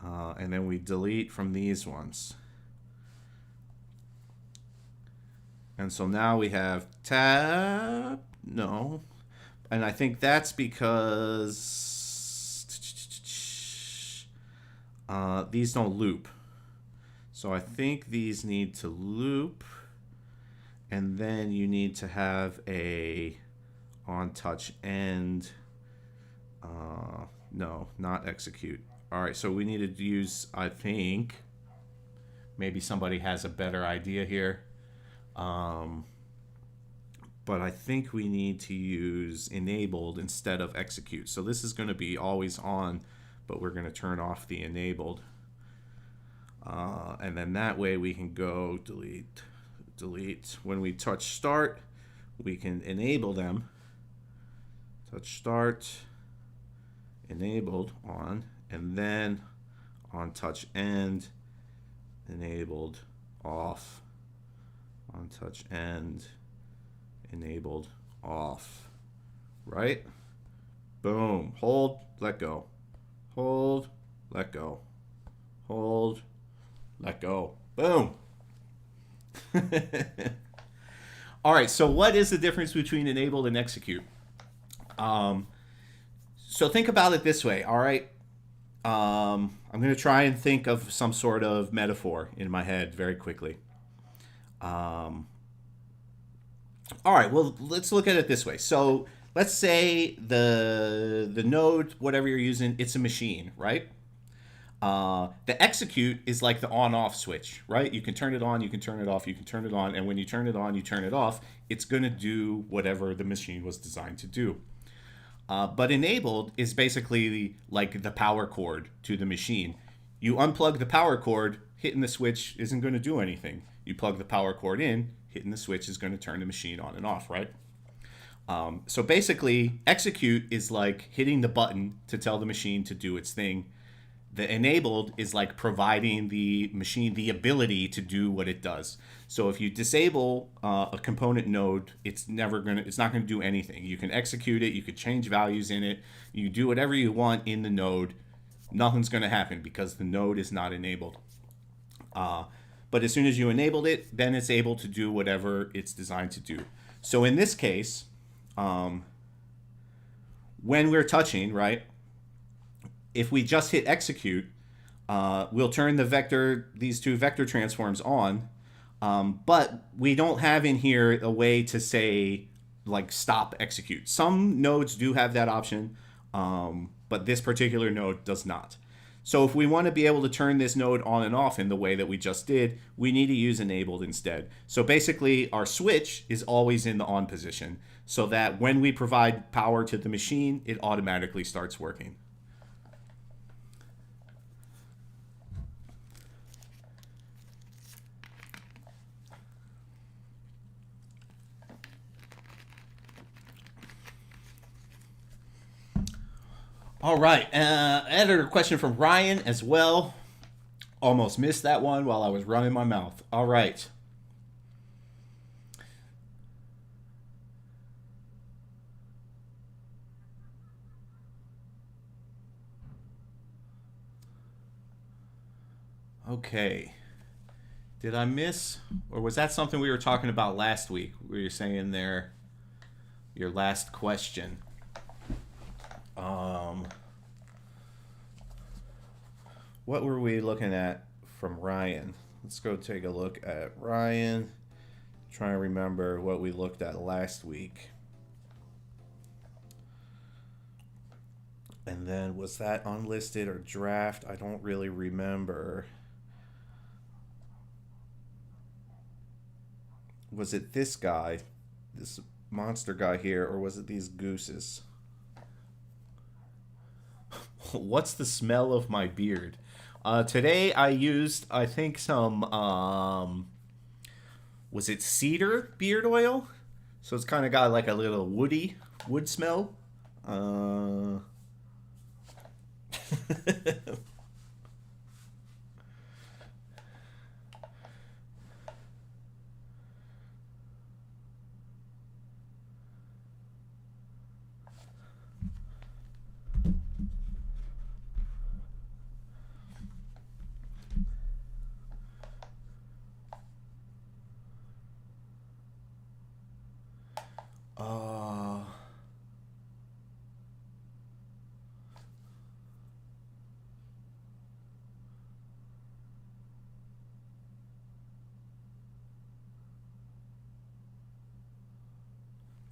And then we delete from these ones. And so now we have tab, no. And I think that's because these don't loop. So I think these need to loop. And then you need to have a on touch end. No, not execute. All right, so we need to use, I think, maybe somebody has a better idea here. But I think we need to use enabled instead of execute. So this is going to be always on, but we're going to turn off the enabled. And then that way we can go delete. When we touch start, we can enable them. Touch start, enabled on, and then on touch end, enabled off, on touch end, enabled off, right? Boom, hold, let go, hold, let go, hold, let go, boom. All right, so what is the difference between enabled and execute? So think about it this way, all right? I'm going to try and think of some sort of metaphor in my head very quickly. All right, well, let's look at it this way. So let's say the node, whatever you're using, it's a machine, right? The execute is like the on-off switch, right? You can turn it on, you can turn it off, you can turn it on, and when you turn it on, you turn it off, it's going to do whatever the machine was designed to do. But enabled is basically like the power cord to the machine. You unplug the power cord, hitting the switch isn't going to do anything. You plug the power cord in, hitting the switch is going to turn the machine on and off, right? So basically, execute is like hitting the button to tell the machine to do its thing. The enabled is like providing the machine the ability to do what it does. So if you disable a component node, it's not going to do anything. You can execute it, you could change values in it, you do whatever you want in the node. Nothing's going to happen because the node is not enabled. But as soon as you enabled it, then it's able to do whatever it's designed to do. So in this case, when we're touching, right? If we just hit execute, we'll turn these two vector transforms on, but we don't have in here a way to say like stop execute. Some nodes do have that option, but this particular node does not. So if we want to be able to turn this node on and off in the way that we just did, we need to use enabled instead. So basically our switch is always in the on position so that when we provide power to the machine, it automatically starts working. All right, editor question from Ryan as well. Almost missed that one while I was running my mouth. All right. Okay. Did I miss, or was that something we were talking about last week? Where you're saying there, your last question. What were we looking at from Ryan? Let's go take a look at Ryan. Try and remember what we looked at last week. And then was that unlisted or draft? I don't really remember. Was it this guy, this monster guy here, or was it these gooses? What's the smell of my beard? Today I used, I think, some, was it cedar beard oil? So it's kind of got like a little wood smell.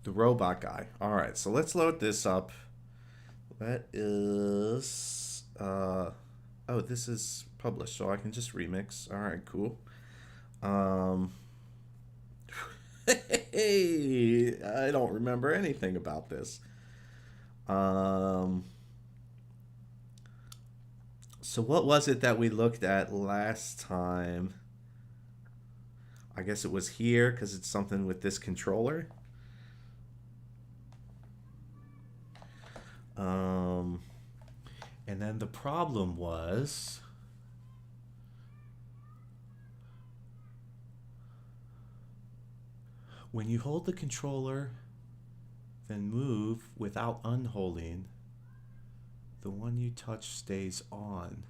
The robot guy. All right, so let's load this up. That is, oh, this is published, so I can just remix. All right, cool. Hey, I don't remember anything about this. So what was it that we looked at last time? I guess it was here because it's something with this controller. And then the problem was when you hold the controller, then move without unholding, the one you touch stays on.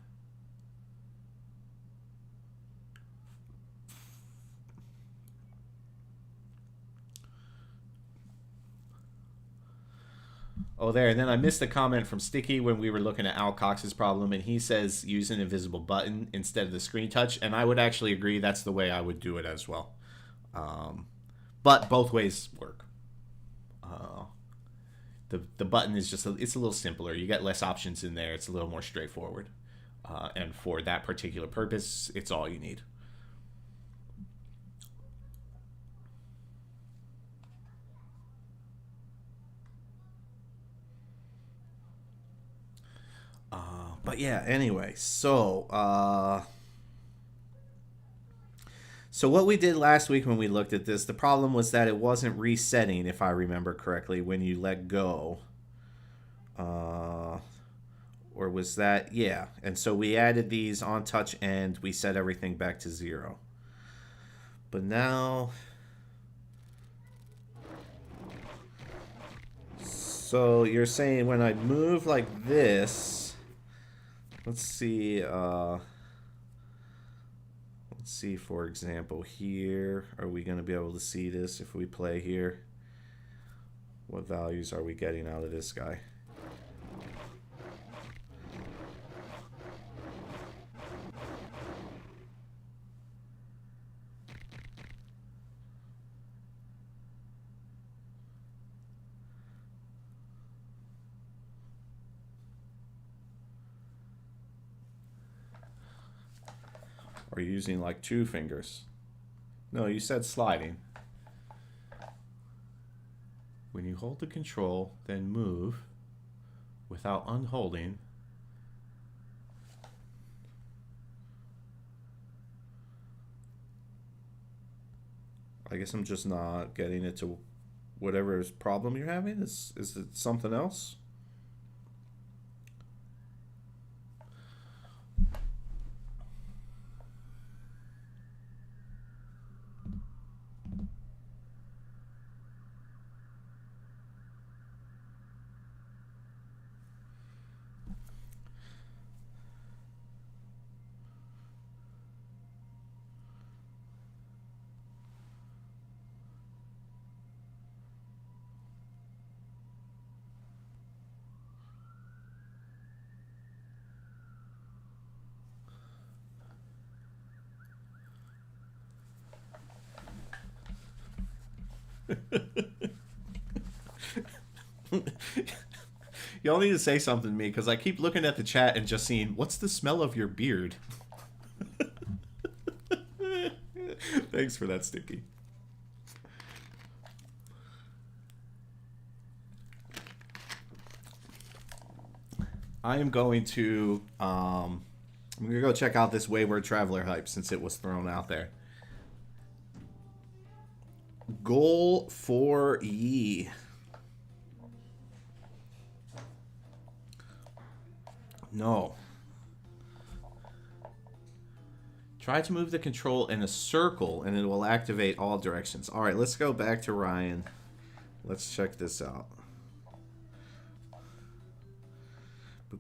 Oh, there. And then I missed a comment from Sticky when we were looking at Al Cox's problem, and he says use an invisible button instead of the screen touch. And I would actually agree that's the way I would do it as well. But both ways work. The button is just it's a little simpler. You get less options in there. It's a little more straightforward. And for that particular purpose, it's all you need. But yeah, anyway, so what we did last week when we looked at this, the problem was that it wasn't resetting, if I remember correctly, when you let go. Or was that? Yeah. And so we added these on touch and we set everything back to 0. But now... So you're saying when I move like this... Let's see, for example, here. Are we going to be able to see this if we play here? What values are we getting out of this guy? Or using like 2 fingers? No, you said sliding. When you hold the control, then move without unholding. I guess I'm just not getting it to whatever problem you're having. Is it something else? Y'all need to say something to me because I keep looking at the chat and just seeing what's the smell of your beard. Thanks for that, Sticky. I am going to I'm gonna go check out this Wayward Traveler hype since it was thrown out there. Goal for ye. No. Try to move the control in a circle and it will activate all directions. All right, let's go back to Ryan. Let's check this out.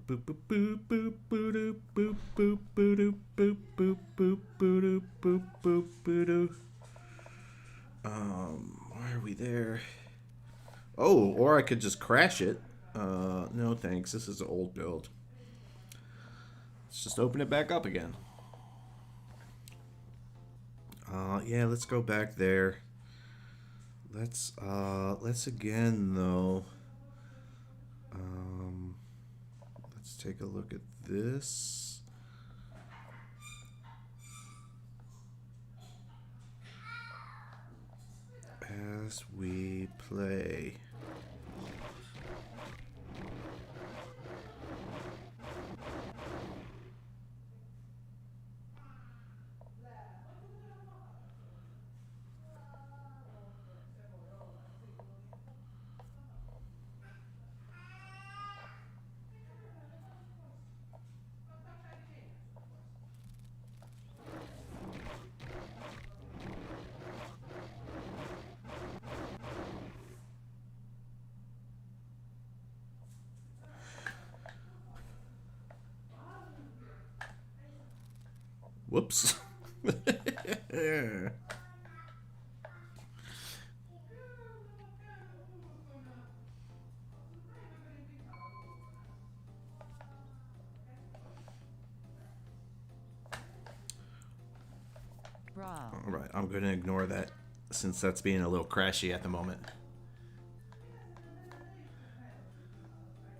Boop boop boop boop boop boop boop boop boop boop boop boop boop boop boop. Why are we there? Oh, or I could just crash it. No thanks. This is an old build. Let's just open it back up again. Yeah, let's go back there. Let's again though. Let's take a look at this. As we play. Whoops. Alright, I'm going to ignore that since that's being a little crashy at the moment.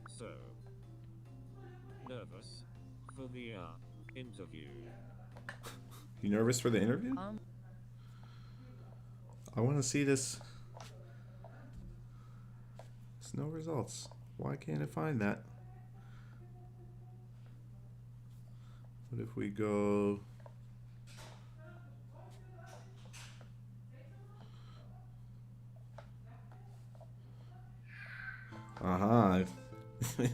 So, nervous for the interview. You nervous for the interview? I want to see this. There's no results. Why can't it find that? What if we go... Aha.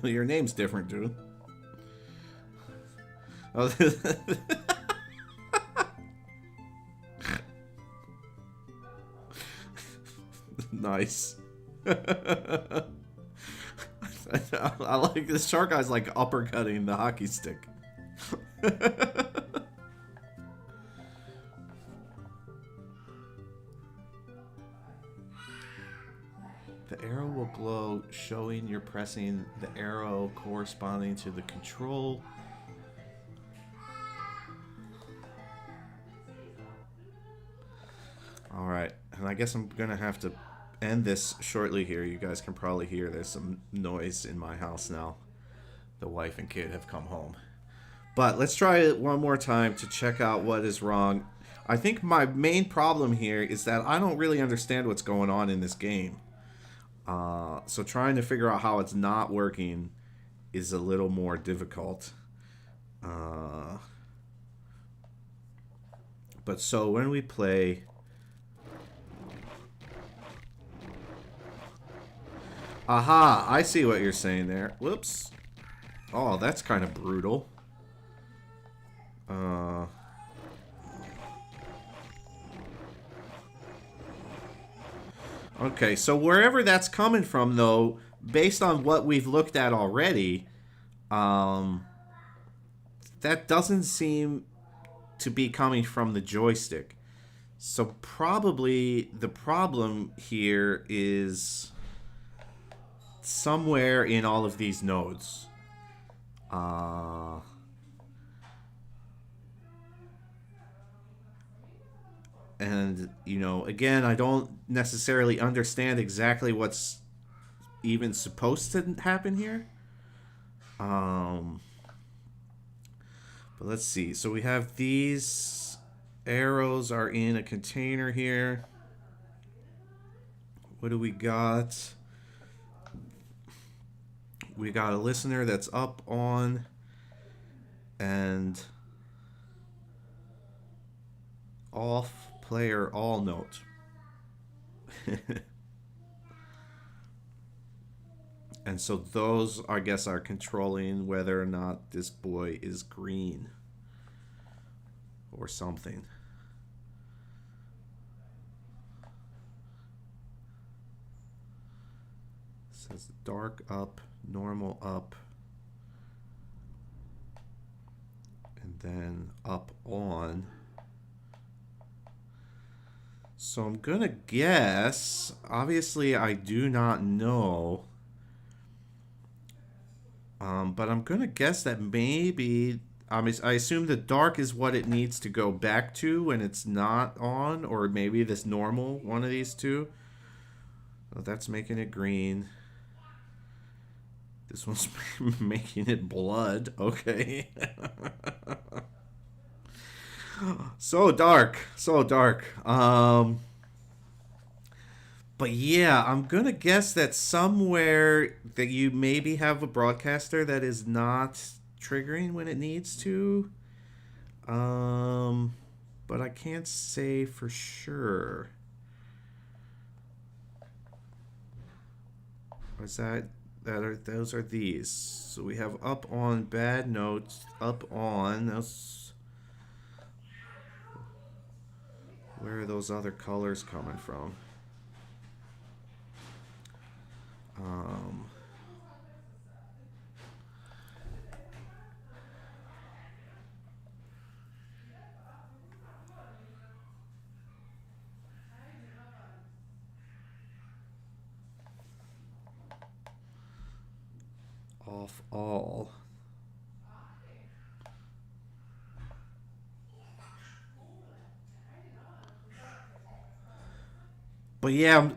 Your name's different, dude. Oh, nice. I like this shark guy's like uppercutting the hockey stick. The arrow will glow, showing you're pressing the arrow corresponding to the control. Alright, and I guess I'm gonna have to end this shortly here. You guys can probably hear there's some noise in my house now. The wife and kid have come home. But let's try it one more time to check out what is wrong. I think my main problem here is that I don't really understand what's going on in this game. So trying to figure out how it's not working is a little more difficult. But so when we play... Aha! I see what you're saying there. Whoops. Oh, that's kind of brutal. Okay, so wherever that's coming from, though, based on what we've looked at already, that doesn't seem to be coming from the joystick. So probably the problem here is somewhere in all of these nodes. And, you know, again, I don't necessarily understand exactly what's even supposed to happen here. But let's see. So we have these arrows are in a container here. What do we got? We got a listener that's up on and off player all note. And so those, I guess, are controlling whether or not this boy is green or something. It says dark up, normal up, and then up on. So I'm gonna guess, obviously I do not know, but I'm gonna guess that maybe, I assume the dark is what it needs to go back to when it's not on, or maybe this normal, one of these two. Oh, that's making it green. This one's making it blood. Okay. So dark. So dark. But yeah, I'm going to guess that somewhere that you maybe have a broadcaster that is not triggering when it needs to. But I can't say for sure. What's that? Those are these. So we have up on bad notes, up on those. Where are those other colors coming from? off all. But yeah,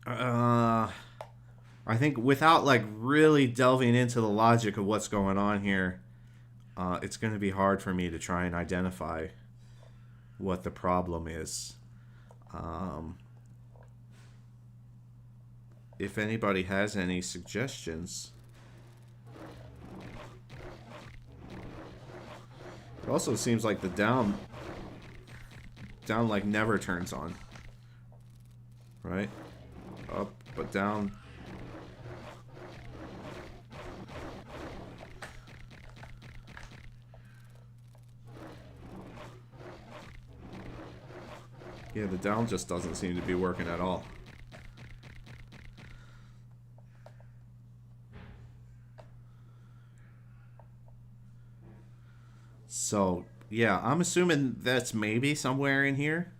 I think without like really delving into the logic of what's going on here, it's going to be hard for me to try and identify what the problem is. If anybody has any suggestions. It also seems like the down like never turns on. Right? Up, but down. Yeah, the down just doesn't seem to be working at all. So, yeah, I'm assuming that's maybe somewhere in here,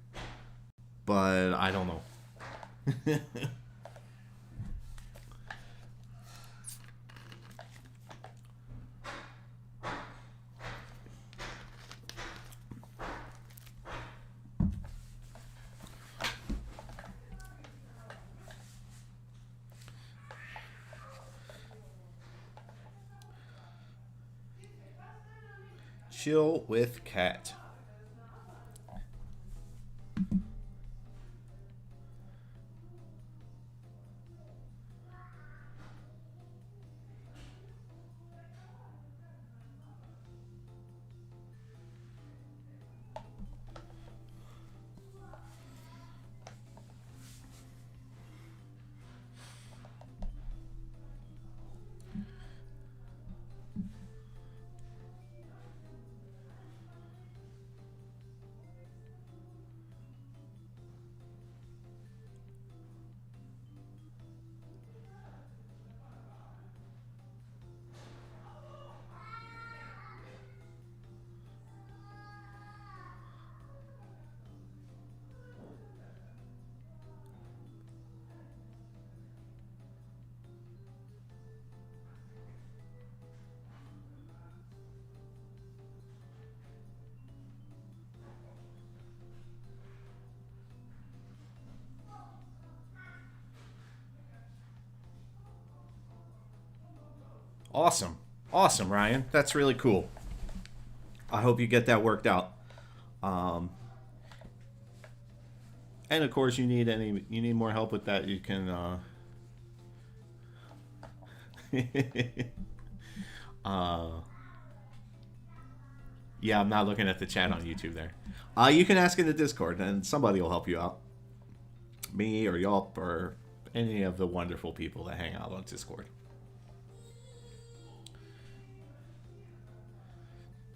but I don't know. Chill with cat. Awesome. Awesome, Ryan. That's really cool. I hope you get that worked out. And of course, you need more help with that. You can. Yeah, I'm not looking at the chat on YouTube there. You can ask in the Discord, and somebody will help you out. Me or Yelp or any of the wonderful people that hang out on Discord.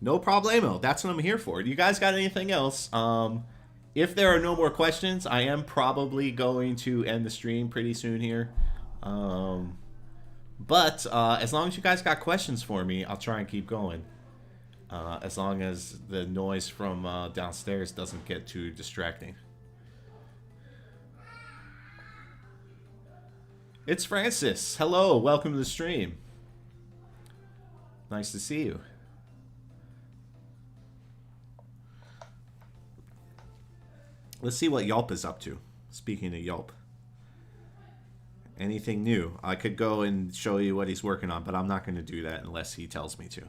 No problemo. That's what I'm here for. You guys got anything else? If there are no more questions, I am probably going to end the stream pretty soon here. But as long as you guys got questions for me, I'll try and keep going. As long as the noise from downstairs doesn't get too distracting. It's Francis. Hello. Welcome to the stream. Nice to see you. Let's see what Yelp is up to. Speaking of Yelp. Anything new? I could go and show you what he's working on, but I'm not going to do that unless he tells me to.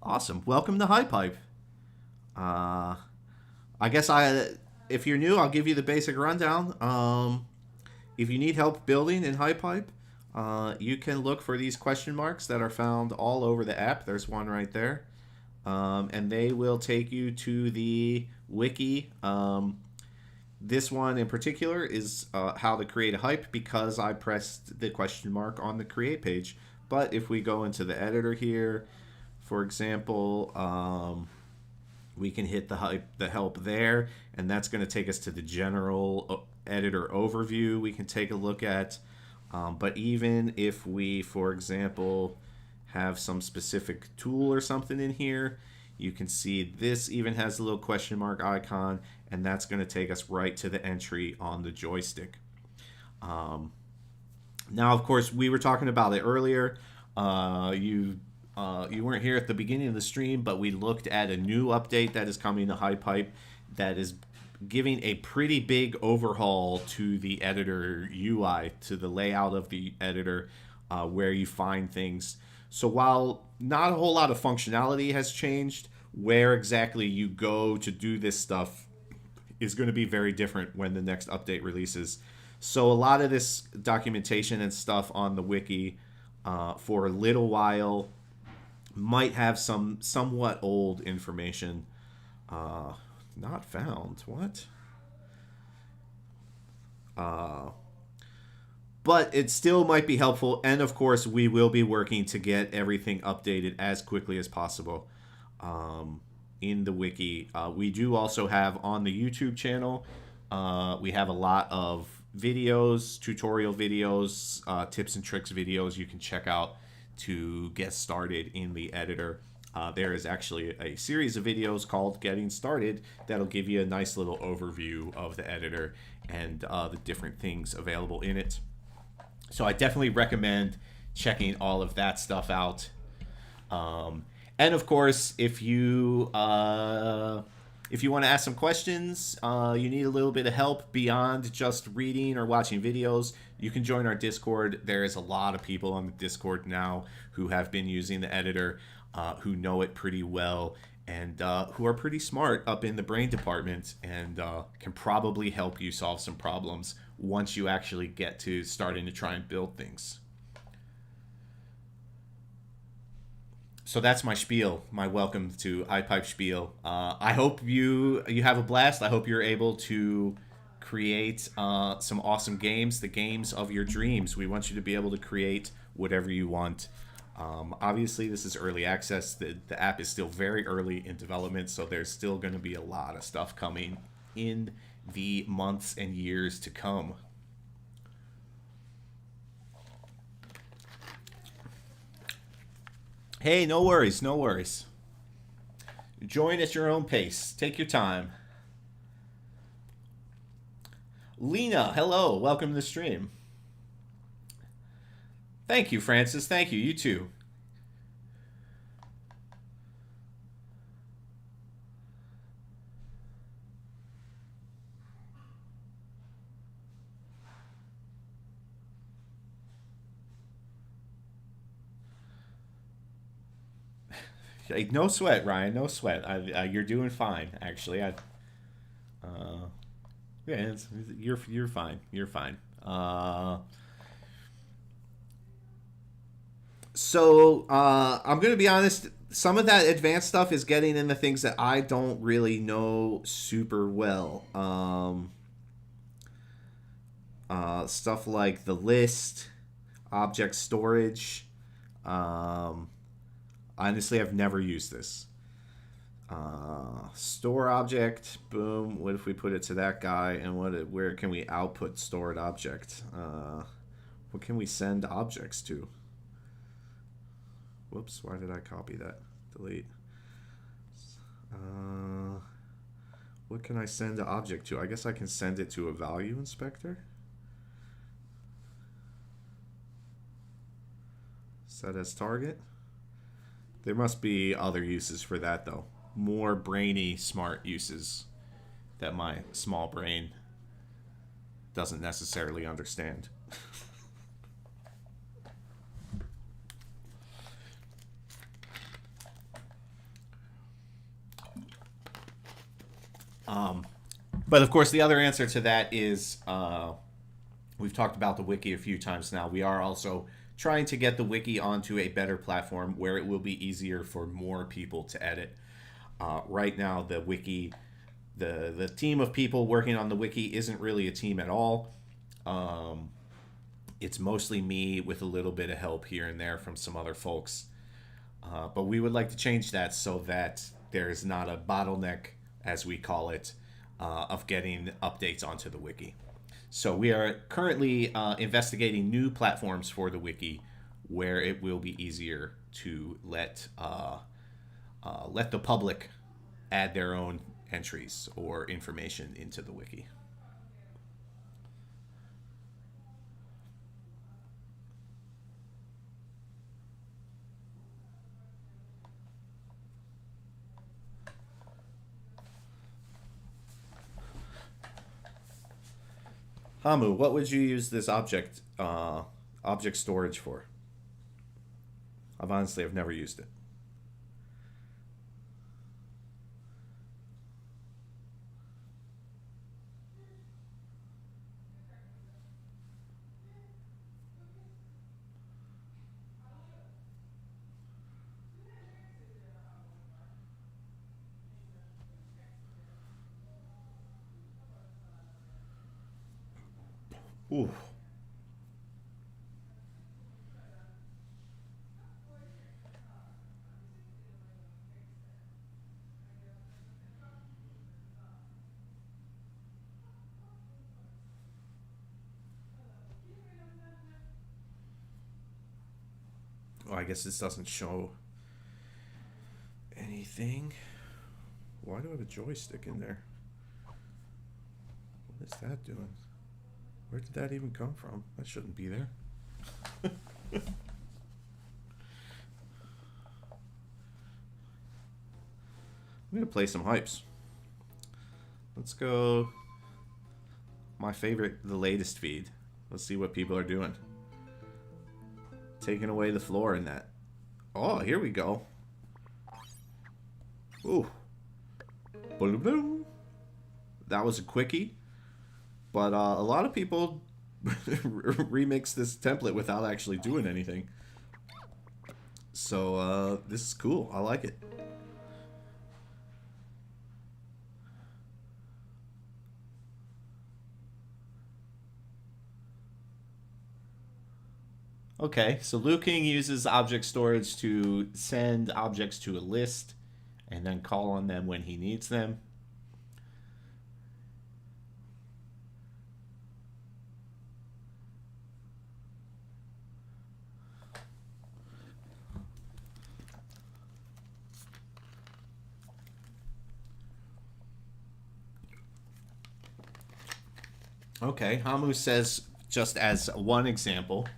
Awesome. Welcome to HypeHype. I guess if you're new, I'll give you the basic rundown. If you need help building in HypeHype, you can look for these question marks that are found all over the app. There's one right there. And they will take you to the wiki. This one in particular is how to create a hype because I pressed the question mark on the create page. But if we go into the editor here, for example, we can hit the help there, and that's going to take us to the general editor overview we can take a look at. But even if we, for example, have some specific tool or something in here, you can see this even has a little question mark icon, and that's going to take us right to the entry on the joystick. Now, of course, we were talking about it earlier. You weren't here at the beginning of the stream, but we looked at a new update that is coming to HypeHype that is giving a pretty big overhaul to the editor UI, to the layout of the editor, where you find things. So while not a whole lot of functionality has changed, where exactly you go to do this stuff is going to be very different when the next update releases. So a lot of this documentation and stuff on the wiki for a little while might have some somewhat old information. Not found. What? But it still might be helpful. And of course, we will be working to get everything updated as quickly as possible in the wiki. We do also have on the YouTube channel, we have a lot of videos, tutorial videos, tips and tricks videos you can check out to get started in the editor. There is actually a series of videos called Getting Started that'll give you a nice little overview of the editor and the different things available in it. So I definitely recommend checking all of that stuff out. And of course, if you want to ask some questions, you need a little bit of help beyond just reading or watching videos, you can join our Discord. There is a lot of people on the Discord now who have been using the editor, who know it pretty well, and who are pretty smart up in the brain department and can probably help you solve some problems once you actually get to starting to try and build things. So that's my spiel, my welcome to HypeHype spiel. I hope you have a blast. I hope you're able to create some awesome games, the games of your dreams. We want you to be able to create whatever you want. Obviously, this is early access. The app is still very early in development, so there's still going to be a lot of stuff coming in the months and years to come. Hey, no worries, no worries. Join at your own pace. Take your time. Lena, hello. Welcome to the stream. Thank you, Francis. Thank you. You too. No sweat, Ryan. No sweat. You're doing fine, actually. Yeah, you're fine. You're fine. So I'm gonna be honest. Some of that advanced stuff is getting into things that I don't really know super well. Stuff like the list, object storage. Honestly, I've never used this. Store object, boom. What if we put it to that guy? And where can we output stored object? What can we send objects to? Whoops, why did I copy that? Delete. What can I send the object to? I guess I can send it to a value inspector. Set as target. There must be other uses for that, though. More brainy, smart uses that my small brain doesn't necessarily understand. But of course, the other answer to that is we've talked about the wiki a few times now. We are also trying to get the wiki onto a better platform where it will be easier for more people to edit. Right now, the wiki, the team of people working on the wiki isn't really a team at all. It's mostly me with a little bit of help here and there from some other folks. But we would like to change that so that there's not a bottleneck, as we call it, of getting updates onto the wiki. So we are currently investigating new platforms for the wiki where it will be easier to let the public add their own entries or information into the wiki. Hamu, what would you use this object storage for? I've never used it. Ooh. Oh, I guess this doesn't show anything. Why do I have a joystick in there? What is that doing? Where did that even come from? That shouldn't be there. I'm gonna play some hypes. Let's go. My favorite, the latest feed. Let's see what people are doing. Taking away the floor in that. Oh, here we go. Ooh. Boom, boom. That was a quickie. But a lot of people remix this template without actually doing anything. So this is cool. I like it. Okay, so Liu King uses object storage to send objects to a list and then call on them when he needs them. Okay, Hamu says, just as one example,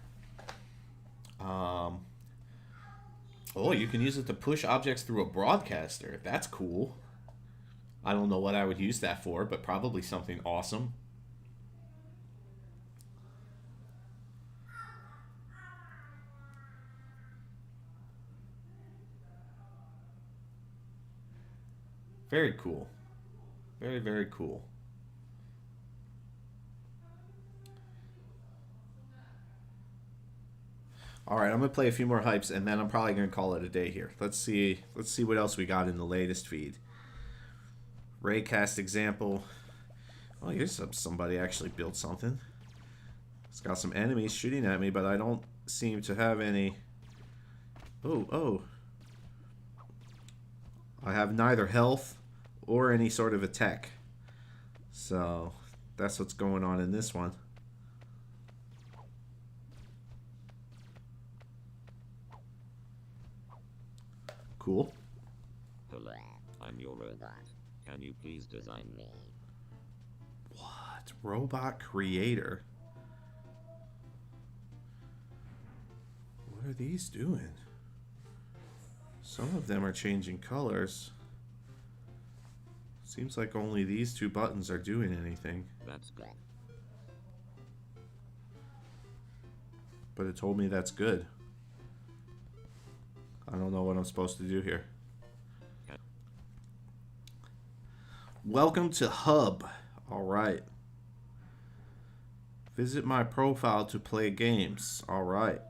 oh, you can use it to push objects through a broadcaster. That's cool. I don't know what I would use that for, but probably something awesome. Very cool. Very, very cool. All right, I'm gonna play a few more hypes, and then I'm probably gonna call it a day here. Let's see what else we got in the latest feed. Raycast example. Oh, here's somebody actually built something. It's got some enemies shooting at me, but I don't seem to have any. Oh. I have neither health or any sort of attack. So that's what's going on in this one. Cool. Hello, I'm your robot. Can you please design me? What? Robot creator? What are these doing? Some of them are changing colors. Seems like only these two buttons are doing anything. That's good. But it told me that's good. I don't know what I'm supposed to do here. Welcome to Hub. All right. Visit my profile to play games. All right.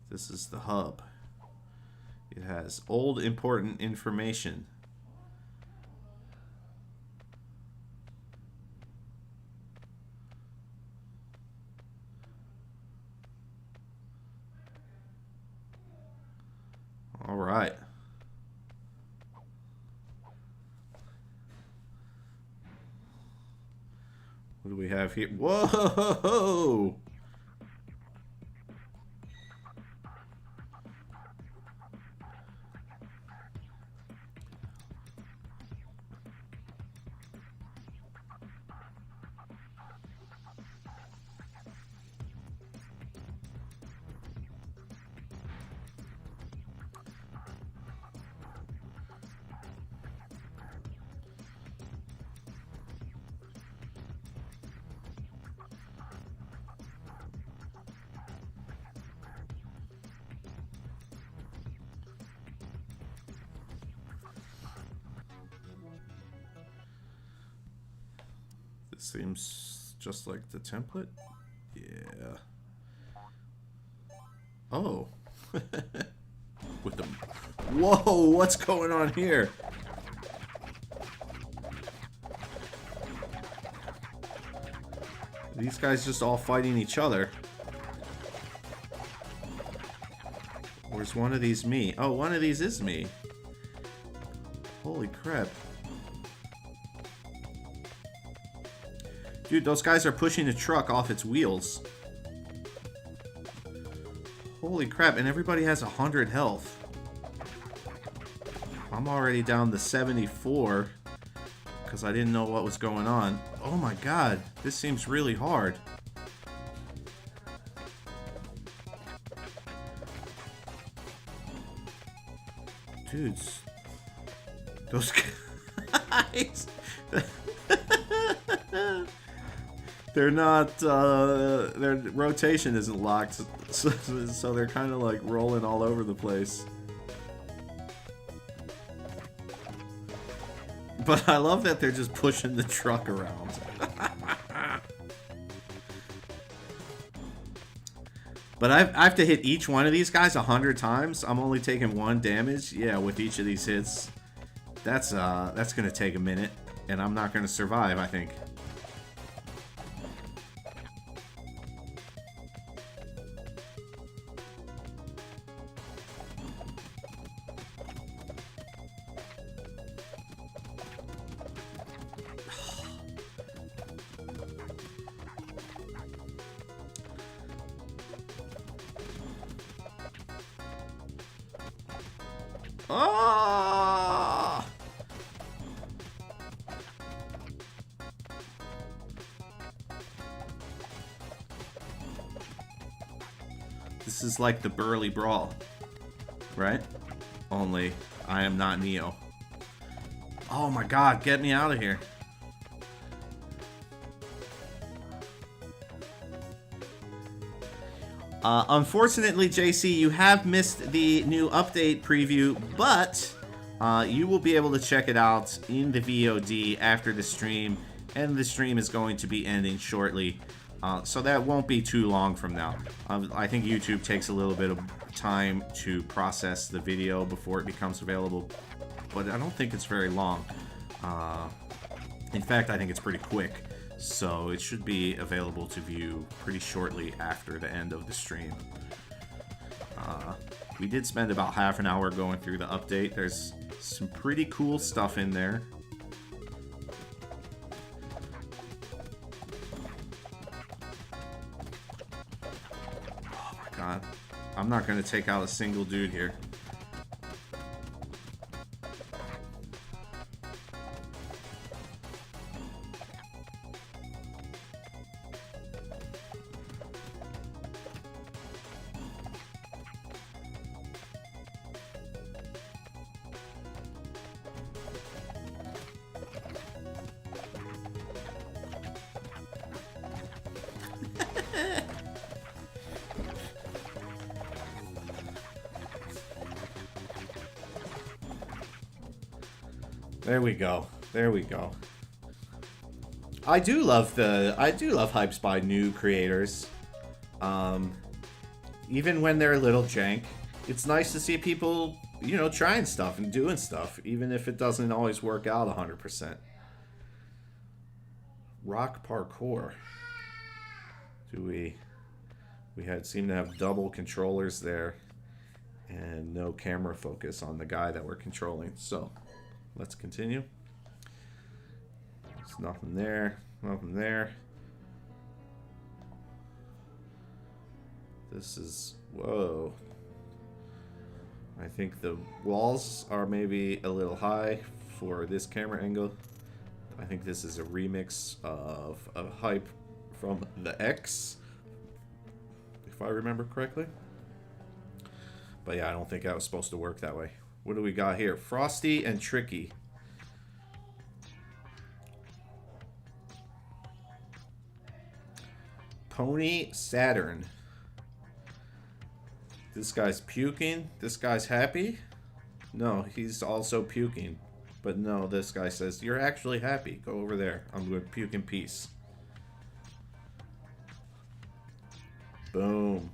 This is the hub. It has old important information. All right. What do we have here? Whoa! Seems just like the template. Yeah. Oh. With the... Whoa, what's going on here? These guys just all fighting each other. Where's one of these me? Oh, one of these is me. Holy crap. Dude, those guys are pushing the truck off its wheels. Holy crap, and everybody has 100 health. I'm already down to 74 because I didn't know what was going on. Oh my god, this seems really hard. Dudes, those guys, they're not, their rotation isn't locked, so they're kind of like rolling all over the place. But I love that they're just pushing the truck around. But I have to hit each one of these guys 100 times. I'm only taking 1 damage. Yeah, with each of these hits. That's gonna take a minute, and I'm not gonna survive, I think. Ah! This is like the Burly Brawl, right? Only I am not Neo. Oh my god, get me out of here. Unfortunately, JC, you have missed the new update preview, but you will be able to check it out in the VOD after the stream, and the stream is going to be ending shortly, so that won't be too long from now. I think YouTube takes a little bit of time to process the video before it becomes available, but I don't think it's very long. In fact, I think it's pretty quick. So it should be available to view pretty shortly after the end of the stream. We did spend about half an hour going through the update. There's some pretty cool stuff in there. Oh my god. I'm not going to take out a single dude here. There we go. There we go. I do love hypes by new creators. Even when they're a little jank, it's nice to see people, you know, trying stuff and doing stuff, even if it doesn't always work out 100%. Rock parkour. We seem to have double controllers there and no camera focus on the guy that we're controlling. So let's continue. There's nothing there. Nothing there. This is... Whoa. I think the walls are maybe a little high for this camera angle. I think this is a remix of a hype from the X, if I remember correctly. But yeah, I don't think that was supposed to work that way. What do we got here? Frosty and Tricky. Pony Saturn. This guy's puking. This guy's happy. No, he's also puking. But no, this guy says, you're actually happy. Go over there. I'm going to puke in peace. Boom.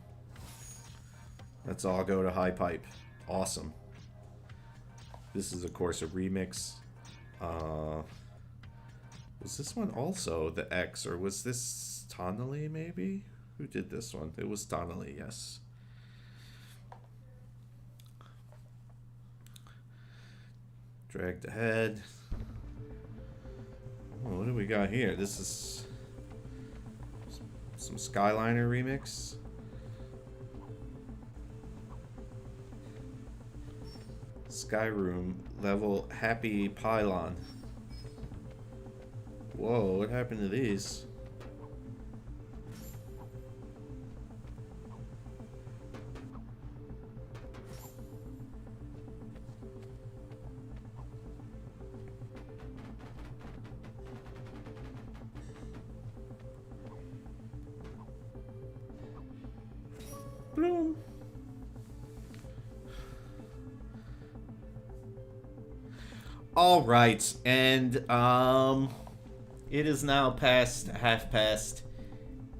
Let's all go to HypeHype. Awesome. This is, of course, a remix. Was this one also the X, or was this Tonally, maybe? Who did this one? It was Tonally, yes. Dragged ahead. Oh, what do we got here? This is some Skyliner remix. Skyroom level Happy Pylon. Whoa, what happened to these? Bloom. All right, and it is now past half past,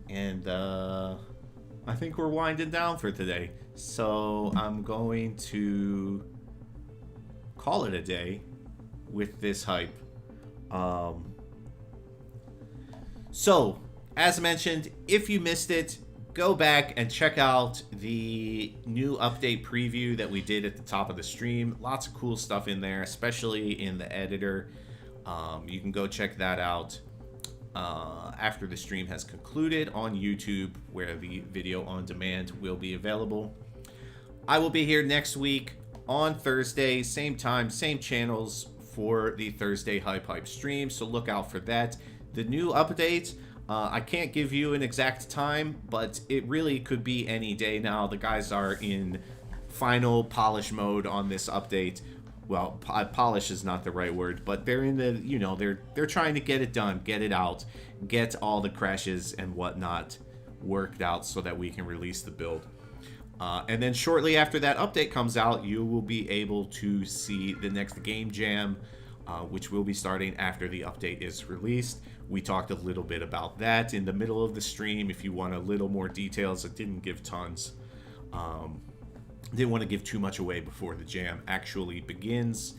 and I think we're winding down for today. So I'm going to call it a day with this hype. So, as mentioned, if you missed it, go back and check out the new update preview that we did at the top of the stream. Lots of cool stuff in there, especially in the editor. You can go check that out after the stream has concluded on YouTube, where the video on demand will be available. I will be here next week on Thursday, same time, same channels for the Thursday HypeHype stream, so look out for that. The new update, I can't give you an exact time, but it really could be any day now. The guys are in final polish mode on this update. Well, polish is not the right word, but they're in the, you know, they're trying to get it done, get it out, get all the crashes and whatnot worked out so that we can release the build. And then shortly after that update comes out, you will be able to see the next game jam, which will be starting after the update is released. We talked a little bit about that in the middle of the stream. If you want a little more details, I didn't give tons. Didn't want to give too much away before the jam actually begins,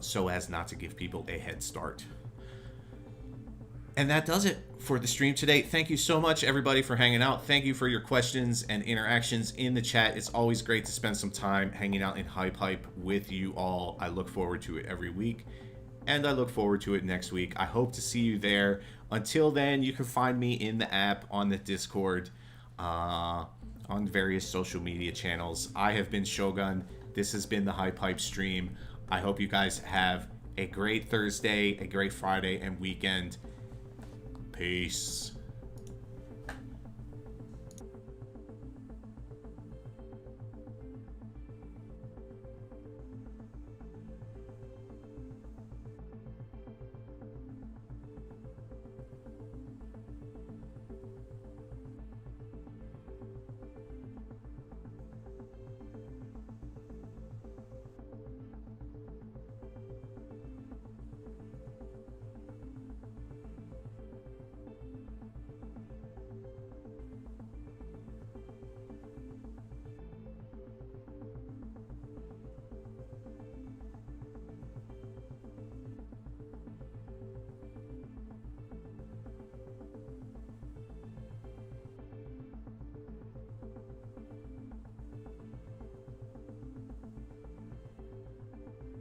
so as not to give people a head start. And that does it for the stream today. Thank you so much, everybody, for hanging out. Thank you for your questions and interactions in the chat. It's always great to spend some time hanging out in HypeHype with you all. I look forward to it every week, and I look forward to it next week. I hope to see you there. Until then, you can find me in the app, on the Discord, on various social media channels. I have been Shogun. This has been the HypeHype stream. I hope you guys have a great Thursday, a great Friday, and weekend. Peace.